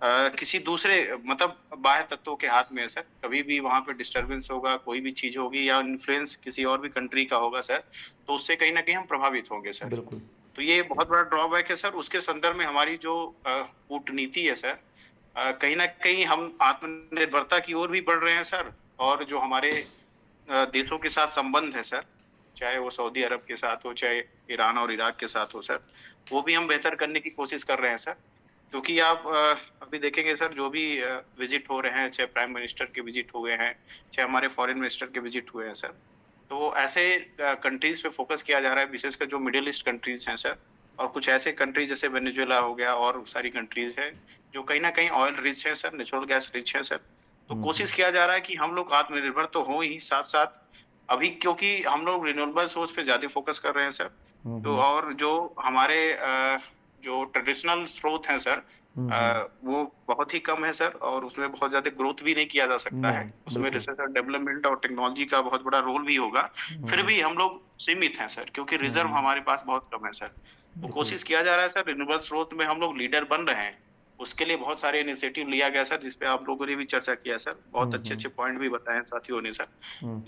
Speaker 5: किसी दूसरे मतलब बाह्य तत्वों के हाथ में है सर। कभी भी वहाँ पे डिस्टरबेंस होगा, कोई भी चीज़ होगी या इन्फ्लुएंस किसी और भी कंट्री का होगा सर, तो उससे कहीं न कहीं हम प्रभावित होंगे सर।
Speaker 1: बिल्कुल।
Speaker 5: तो ये बहुत बड़ा ड्रॉबैक है सर। उसके संदर्भ में हमारी जो कूटनीति है सर, कहीं न कहीं हम आत्मनिर्भरता की ओर भी बढ़ रहे हैं सर, और जो हमारे देशों के साथ संबंध है सर, चाहे वो सऊदी अरब के साथ हो, चाहे ईरान और इराक के साथ हो सर, वो भी हम बेहतर करने की कोशिश कर रहे हैं सर। क्योंकि आप अभी देखेंगे सर, जो भी विजिट हो रहे हैं, चाहे प्राइम मिनिस्टर के विजिट हुए हैं, चाहे हमारे फॉरेन मिनिस्टर के विजिट हुए हैं सर, तो ऐसे कंट्रीज पे फोकस किया जा रहा है, विशेषकर जो मिडिल ईस्ट कंट्रीज हैं सर, और कुछ ऐसे कंट्रीज जैसे वेनेजुएला हो गया और सारी कंट्रीज हैं जो कहीं ना कहीं ऑयल रिच है सर, नेचुरल गैस रिच है सर। तो कोशिश किया जा रहा है कि हम लोग आत्मनिर्भर तो हो ही, साथ साथ अभी क्योंकि हम लोग रिन्यूएबल सोर्स पे ज्यादा फोकस कर रहे हैं सर, तो और जो हमारे जो ट्रेडिशनल स्रोत हैं सर, वो बहुत ही कम है सर, और उसमें बहुत ज्यादा ग्रोथ भी नहीं किया जा सकता है। उसमें रिसर्च और डेवलपमेंट और टेक्नोलॉजी का बहुत बड़ा रोल भी होगा। फिर भी हम लोग सीमित हैं सर, क्योंकि रिजर्व हमारे पास बहुत कम है सर। तो कोशिश किया जा रहा है सर, रिन्यूएबल स्रोत में हम लोग लीडर बन रहे हैं। उसके लिए बहुत सारे इनिशिएटिव लिया गया सर, जिसपे आप लोगों ने भी चर्चा किया सर, बहुत अच्छे अच्छे पॉइंट भी बताए हैं साथियों ने सर।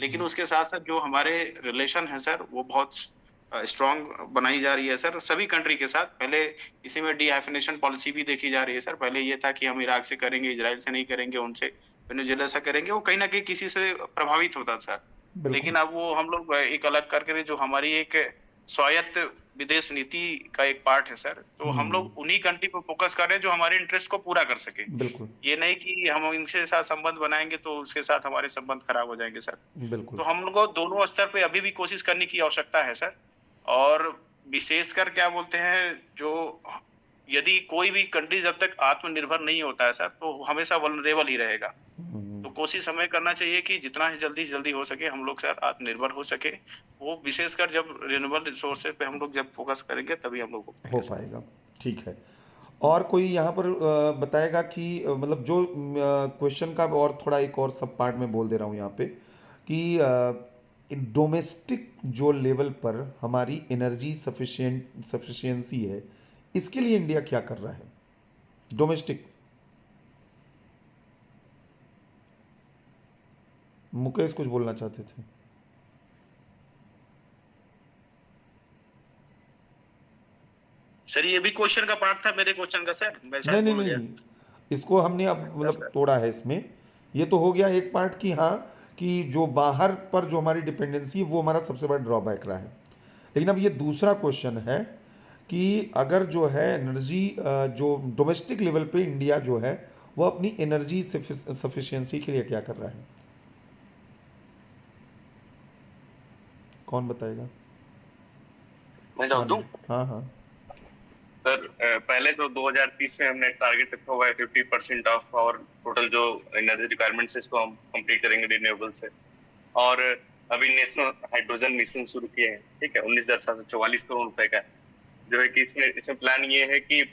Speaker 5: लेकिन उसके साथ साथ जो हमारे रिलेशन है सर, वो बहुत स्ट्रॉन्ग बनाई जा रही है सर, सभी कंट्री के साथ। पहले इसी में डीहाइफिनेशन पॉलिसी भी देखी जा रही है सर। पहले ये था कि हम इराक से करेंगे, इजराइल से नहीं करेंगे, उनसे वेनेजुएला से करेंगे, वो कहीं ना कहीं किसी से प्रभावित होता था सर। लेकिन अब वो हम लोग एक अलग करके, जो हमारी एक स्वायत्त विदेश नीति का एक पार्ट है सर, तो हम लोग उन्हीं कंट्री पर फोकस कर रहे हैं जो हमारे इंटरेस्ट को पूरा कर सके।
Speaker 1: बिल्कुल।
Speaker 5: ये नहीं कि हम इनके साथ संबंध बनाएंगे तो उसके साथ हमारे संबंध खराब हो जाएंगे सर।
Speaker 1: बिल्कुल।
Speaker 5: तो हम लोग को दोनों स्तर पे अभी भी कोशिश करने की आवश्यकता है सर। और विशेषकर क्या बोलते हैं, जो यदि कोई भी कंट्री जब तक आत्मनिर्भर नहीं होता है सर, तो हमेशा वल्नरेबल ही रहेगा। तो कोशिश हमें करना चाहिए कि जितना जल्दी हो सके हम लोग सर आत्मनिर्भर हो सके। वो विशेषकर जब रिन्यूएबल रिसोर्सेज पे हम लोग जब फोकस करेंगे तभी हम लोग
Speaker 1: हो पाएगा। ठीक है। और कोई यहाँ पर बताएगा कि मतलब जो क्वेश्चन का और थोड़ा एक और सब पार्ट में बोल दे रहा हूँ यहाँ पे कि डोमेस्टिक जो लेवल पर हमारी एनर्जी सफिशिएंसी है, इसके लिए इंडिया क्या कर रहा है डोमेस्टिक? मुकेश कुछ बोलना चाहते थे।
Speaker 5: सर ये भी क्वेश्चन का पार्ट था मेरे क्वेश्चन का सर, मैं शायद
Speaker 1: नहीं
Speaker 5: भूल
Speaker 1: नहीं
Speaker 5: गया।
Speaker 1: नहीं, इसको हमने अब मतलब तोड़ा है इसमें। ये तो हो गया एक पार्ट कि हाँ, कि जो बाहर पर जो हमारी डिपेंडेंसी है वो हमारा सबसे बड़ा ड्रॉबैक रहा है। लेकिन अब ये दूसरा क्वेश्चन है कि अगर जो है एनर्जी जो डोमेस्टिक लेवल पे इंडिया जो है वो अपनी एनर्जी सफिशिएंसी के लिए क्या कर रहा है, कौन बताएगा?
Speaker 4: मैं जवाब दूं?
Speaker 1: हाँ हाँ
Speaker 4: सर, पहले तो 2030 में हमने टारगेट रखा हुआ है 50% ऑफ और टोटल जो एनर्जी रिक्वायरमेंट्स है इसको हम कंप्लीट करेंगे रिन्यूएबल से। और अभी नेशनल हाइड्रोजन मिशन शुरू किए हैं, ठीक है, 19,744 करोड़ रुपए का, जो है कि इसमें प्लान ये है कि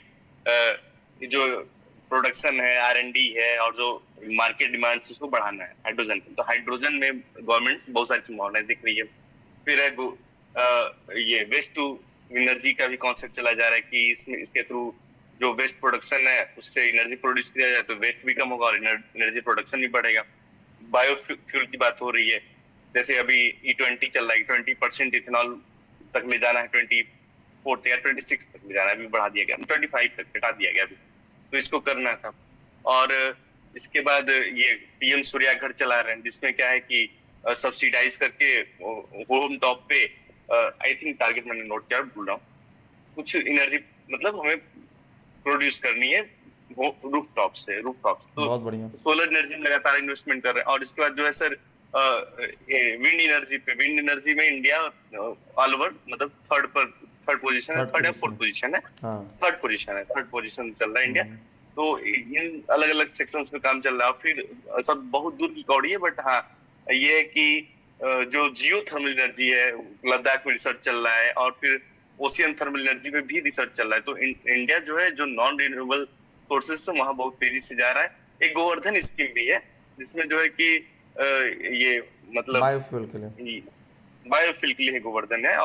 Speaker 4: जो प्रोडक्शन है, R&D है और जो मार्केट डिमांड है उसको बढ़ाना है हाइड्रोजन। तो हाइड्रोजन में गवर्नमेंट बहुत सारी संभावनाएं दिख रही है। फिर है ये वेस्ट टू एनर्जी का भी कॉन्सेप्ट चला जा रहा है कि इसमें इसके थ्रू जो वेस्ट प्रोडक्शन है उससे एनर्जी प्रोड्यूस किया जाए तो वेस्ट भी कम होगा और एनर्जी प्रोडक्शन भी बढ़ेगा। बायोफ्यूल की बात हो रही है, जैसे अभी E20 चल रहा है, 20% इथेनॉल तक ले जाना है, 24 या 26 तक ले जाना है, अभी बढ़ा दिया गया, 25 तक घटा दिया गया अभी, तो इसको करना था। और इसके बाद ये PM सूर्या घर चला रहे हैं, जिसमें क्या है कि सब्सिडाइज करके होम टॉप पे आई थिंक टारगेट मैंने नोट किया, भूल रहा हूँ, कुछ एनर्जी मतलब हमें प्रोड्यूस करनी है रूफटॉप से। तो
Speaker 1: बहुत बढ़िया।
Speaker 4: सोलर एनर्जी में लगातार इन्वेस्टमेंट कर रहे हैं। और इसके बाद जो है सर विंड एनर्जी में इंडिया ऑल ओवर मतलब थर्ड पोजीशन है, थर्ड या फोर्थ पोजीशन है, थर्ड पोजीशन चल रहा है इंडिया। तो इन अलग अलग सेक्शंस में काम चल रहा है। फिर सब बहुत दूर की कौड़ी है, बट हाँ ये है कि जो जियो थर्मल एनर्जी है लद्दाख में रिसर्च चल रहा है, और फिर ओशियन थर्मल एनर्जी में भी रिसर्च चल रहा है। तो इंडिया जो है जो नॉन रिन्यूएबल सोर्सेज से वहां बहुत तेजी से जा रहा है। एक गोवर्धन स्कीम भी है जिसमें जो है कि ये मतलब बायोफ्यूल के लिए गोवर्धन है,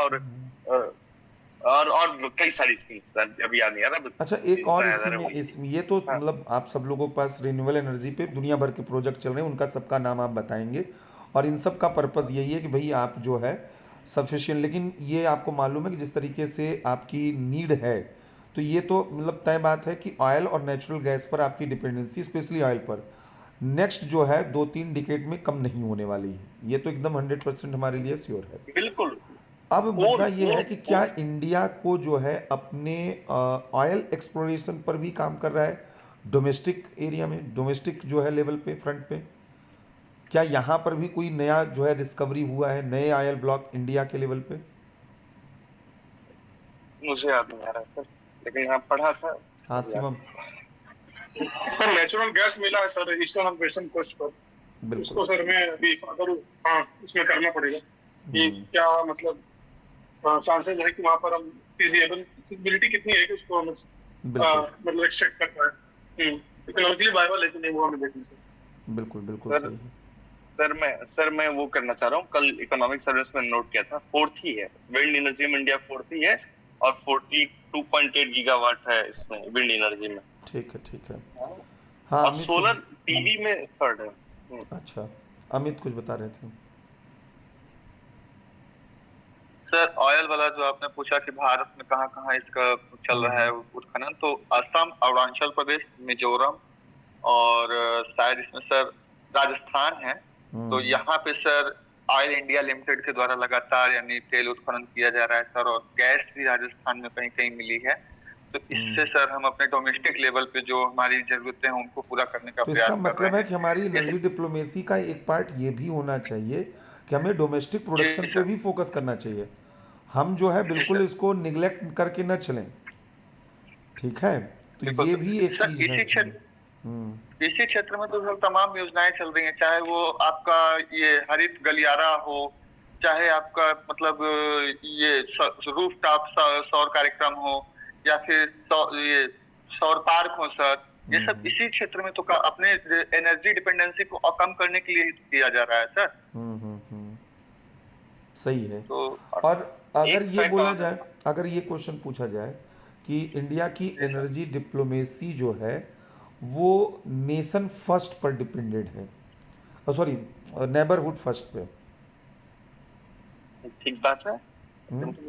Speaker 4: और कई सारी स्कीम्स सर, अभी याद नहीं आ रहा।
Speaker 1: अच्छा, एक और
Speaker 4: बताया जा
Speaker 1: इसी
Speaker 4: रहा
Speaker 1: में
Speaker 4: है वो।
Speaker 1: इस ये तो
Speaker 4: हाँ।
Speaker 1: मतलब आप सब लोगों के पास रिन्यूएबल एनर्जी पे दुनिया भर के प्रोजेक्ट चल रहे हैं, उनका सबका नाम आप बताएंगे, और इन सब का पर्पज़ यही है कि भाई आप जो है सफिशिएंट, लेकिन ये आपको मालूम है कि जिस तरीके से आपकी नीड है, तो ये तो मतलब तय बात है कि ऑयल और नेचुरल गैस पर आपकी डिपेंडेंसी, स्पेशली ऑयल पर, नेक्स्ट जो है 2-3 डिकेड में कम नहीं होने वाली है। ये तो एकदम 100% हमारे लिए श्योर है।
Speaker 4: बिल्कुल।
Speaker 1: अब मुद्दा
Speaker 4: और
Speaker 1: ये है कि क्या
Speaker 4: और
Speaker 1: इंडिया को जो है अपने ऑयल एक्सप्लोरेशन पर भी काम कर रहा है, डोमेस्टिक एरिया में, डोमेस्टिक जो है लेवल पे, फ्रंट पे, क्या यहाँ पर भी कोई नया जो है डिस्कवरी हुआ है, नए ऑयल ब्लॉक इंडिया के लेवल पे?
Speaker 4: मुझे याद नहीं आ रहा सर, लेकिन यहाँ पढ़ा था।
Speaker 1: हाँ शिवम,
Speaker 2: सर नेचुरल गैस मिला है सर ईस्टर्न और वेस्टर्न कोस्ट पर।
Speaker 1: बिल्कुल।
Speaker 2: इसको सर मैं अभी अगर हाँ इसमें करना पड़ेगा कि क्या मतलब चांसेस है कि वहाँ पर हम फिजिबिलिटी कितनी है कि उसको हम
Speaker 1: बिल्कुल
Speaker 2: मतलब एक्सट्रैक्ट कर पाए। इकोनॉमिकली वायबल है कि नहीं वो हमें देखना सर।
Speaker 1: बिल्कुल बिल्कुल
Speaker 4: सर
Speaker 1: सही है।
Speaker 4: सर मैं वो करना चाह रहा हूँ, कल इकोनॉमिक सर्विस में नोट किया था, 4th ही है विंड एनर्जी में, इंडिया 4th ही है, और 42.8 गीगावाट है इसमें विंड एनर्जी में।
Speaker 1: ठीक है, ठीक है। हाँ
Speaker 4: और
Speaker 1: अमित
Speaker 4: सोलर
Speaker 1: कुछ,
Speaker 4: पीवी में 3rd है।
Speaker 1: अच्छा अमित कुछ बता रहे थे।
Speaker 3: सर ऑयल वाला जो आपने पूछा कि भारत में कहाँ कहाँ इसका चल रहा है उत्खनन, तो असम, अरुणाचल प्रदेश, मिजोरम और शायद इसमें सर राजस्थान है। तो यहाँ पे सर ऑयल इंडिया लिमिटेड के द्वारा लगातार यानी तेल उत्खनन किया जा रहा है सर, और गैस भी राजस्थान में कहीं कहीं मिली है। तो इससे सर हम अपने डोमेस्टिक लेवल पे जो हमारी जरूरतें हैं उनको पूरा करने का
Speaker 1: तो
Speaker 3: प्रयास
Speaker 1: इसका
Speaker 3: कर रहे
Speaker 1: मतलब है
Speaker 3: हैं।
Speaker 1: कि हमारी एनर्जी डिप्लोमेसी का एक पार्ट ये भी होना चाहिए कि हमें डोमेस्टिक प्रोडक्शन पे भी फोकस करना चाहिए। हम जो है बिल्कुल इसको निगलेक्ट करके न चलें, ठीक है? तो ये भी एक चीज है।
Speaker 3: इसी क्षेत्र में तो सर तमाम योजनाएं चल रही हैं, चाहे वो आपका ये हरित गलियारा हो, चाहे आपका मतलब ये रूफ टॉप सौर कार्यक्रम हो, या फिर ये सौर पार्क हो सर, ये सब इसी क्षेत्र में तो अपने एनर्जी डिपेंडेंसी को कम करने के लिए किया जा रहा है सर।
Speaker 1: सही है।
Speaker 3: तो
Speaker 1: और अगर ये बोला जाए, अगर ये क्वेश्चन पूछा जाए कि इंडिया की एनर्जी डिप्लोमेसी जो है वो नेशन फर्स्ट पर डिपेंडेड है, सॉरी नेबरहुड फर्स्ट पे,
Speaker 4: ठीक बात है, एकदम ठीक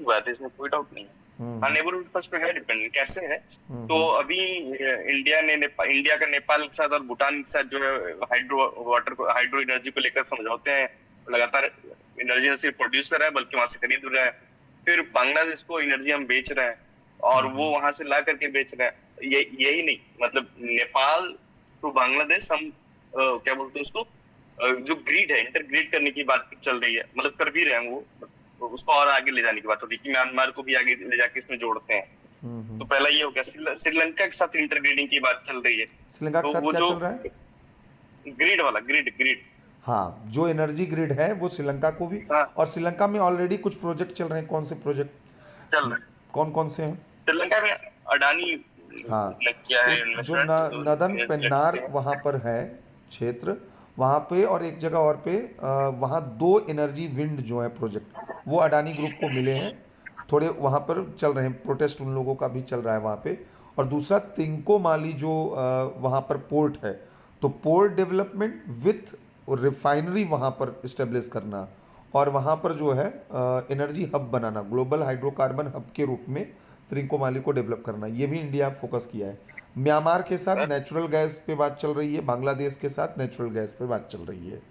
Speaker 4: बात है, इसमें कोई डाउट नहीं है। हाँ, नेबरहुड फर्स्ट पे है डिपेंडेंट। कैसे है? तो अभी इंडिया का नेपाल के साथ और भूटान के साथ जो है हाइड्रो एनर्जी को लेकर समझौते हैं, लगातार एनर्जी न सिर्फ प्रोड्यूस कर रहा है बल्कि वहां से खरीद रहा है। फिर बांग्लादेश को एनर्जी हम बेच रहे हैं और वो वहां से ला करके बेच रहे हैं। यही नहीं, मतलब नेपाल टू बांग्लादेश हम क्या बोलते हैं उसको, जो ग्रिड है इंटरग्रिड करने की बात चल रही है, मतलब कर भी रहे हैं वो, उसको और आगे ले जाने की बात हो रही है कि म्यांमार को भी आगे ले जाके इसमें जोड़ते हैं। तो पहला ये हो गया। श्रीलंका के साथ इंटरग्रेडिंग की बात चल रही है।
Speaker 1: श्रीलंका के साथ क्या चल रहा है?
Speaker 4: ग्रिड वाला, ग्रिड
Speaker 1: हाँ, जो एनर्जी ग्रिड है वो श्रीलंका को भी,
Speaker 4: हाँ।
Speaker 1: और श्रीलंका में ऑलरेडी कुछ प्रोजेक्ट चल रहे हैं। कौन से प्रोजेक्ट
Speaker 4: चल रहे हैं?
Speaker 1: कौन कौन से हैं?
Speaker 4: श्रीलंका में अडानी
Speaker 1: हाँ,
Speaker 4: क्या है
Speaker 1: जो नदन पेन्नार वहाँ पर है क्षेत्र, वहाँ पे और एक जगह और पे वहाँ 2 एनर्जी विंड जो है प्रोजेक्ट वो अडानी ग्रुप को मिले हैं। थोड़े वहाँ पर चल रहे हैं प्रोटेस्ट, उन लोगों का भी चल रहा है वहाँ पे। और दूसरा तिंकोमाली जो वहाँ पर पोर्ट है, तो पोर्ट डेवलपमेंट विथ रिफाइनरी वहाँ पर इस्टेब्लिश करना, और वहाँ पर जो है एनर्जी हब बनाना, ग्लोबल हाइड्रोकार्बन हब के रूप में त्रिंकोमाली को डेवलप करना, ये भी इंडिया फोकस किया है। म्यांमार के साथ नेचुरल गैस पे बात चल रही है, बांग्लादेश के साथ नेचुरल गैस पे बात चल रही है।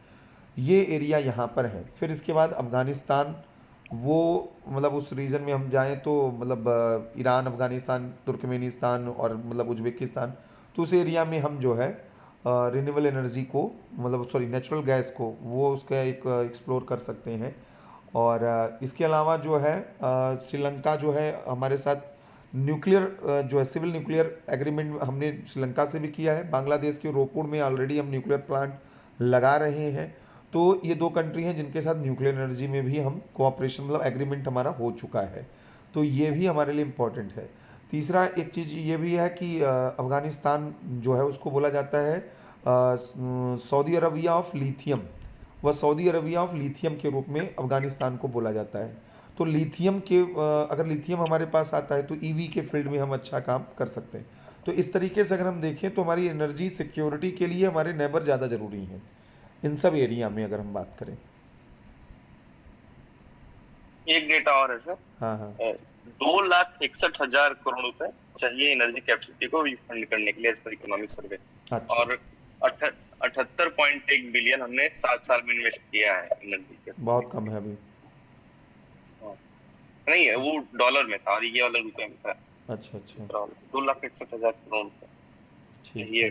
Speaker 1: ये एरिया यहाँ पर है। फिर इसके बाद अफ़गानिस्तान, वो मतलब उस रीजन में हम जाएं तो मतलब ईरान, अफ़गानिस्तान, तुर्कमेनिस्तान और मतलब उज़्बेकिस्तान, तो उस एरिया में हम जो है रिन्यूएबल एनर्जी को, मतलब सॉरी नेचुरल गैस को, वो उसका एक एक्सप्लोर कर सकते हैं। और इसके अलावा जो है श्रीलंका जो है हमारे साथ न्यूक्लियर जो है सिविल न्यूक्लियर एग्रीमेंट हमने श्रीलंका से भी किया है। बांग्लादेश के रोपुर में ऑलरेडी हम न्यूक्लियर प्लांट लगा रहे हैं। तो ये 2 कंट्री हैं जिनके साथ न्यूक्लियर एनर्जी में भी हम कोऑपरेशन मतलब एग्रीमेंट हमारा हो चुका है, तो ये भी हमारे लिए इम्पोर्टेंट है। तीसरा एक चीज़ ये भी है कि अफ़गानिस्तान जो है उसको बोला जाता है सऊदी अरबिया ऑफ लिथियम, वह सऊदी अरबिया ऑफ लिथियम के रूप में अफ़गानिस्तान को बोला जाता है। तो लिथियम के अगर लिथियम हमारे पास आता है तो ईवी के फील्ड में हम अच्छा काम कर सकते हैं। तो इस तरीके से अगर हम देखें तो हमारी एनर्जी सिक्योरिटी के लिए हमारे नेबर ज़्यादा ज़रूरी हैं इन सब एरिया में अगर हम बात करें।
Speaker 4: एक डेटा और है सर।
Speaker 1: हाँ हाँ
Speaker 4: 2,61,000 करोड़ रुपए चाहिए एनर्जी कैपेसिटी को रिफंड करने के लिए एज पर इकोनॉमिक सर्वे।
Speaker 1: अच्छा
Speaker 4: और 78.1 बिलियन हमने 7 साल में इन्वेस्ट किया है एनर्जी के।
Speaker 1: बहुत कम है अभी।
Speaker 4: नहीं है, वो डॉलर में था और ये वाला रुपए में था।
Speaker 1: अच्छा अच्छा
Speaker 4: 2,61,000 करोड़ रुपए
Speaker 1: ठीक
Speaker 4: चाहिए।
Speaker 1: है।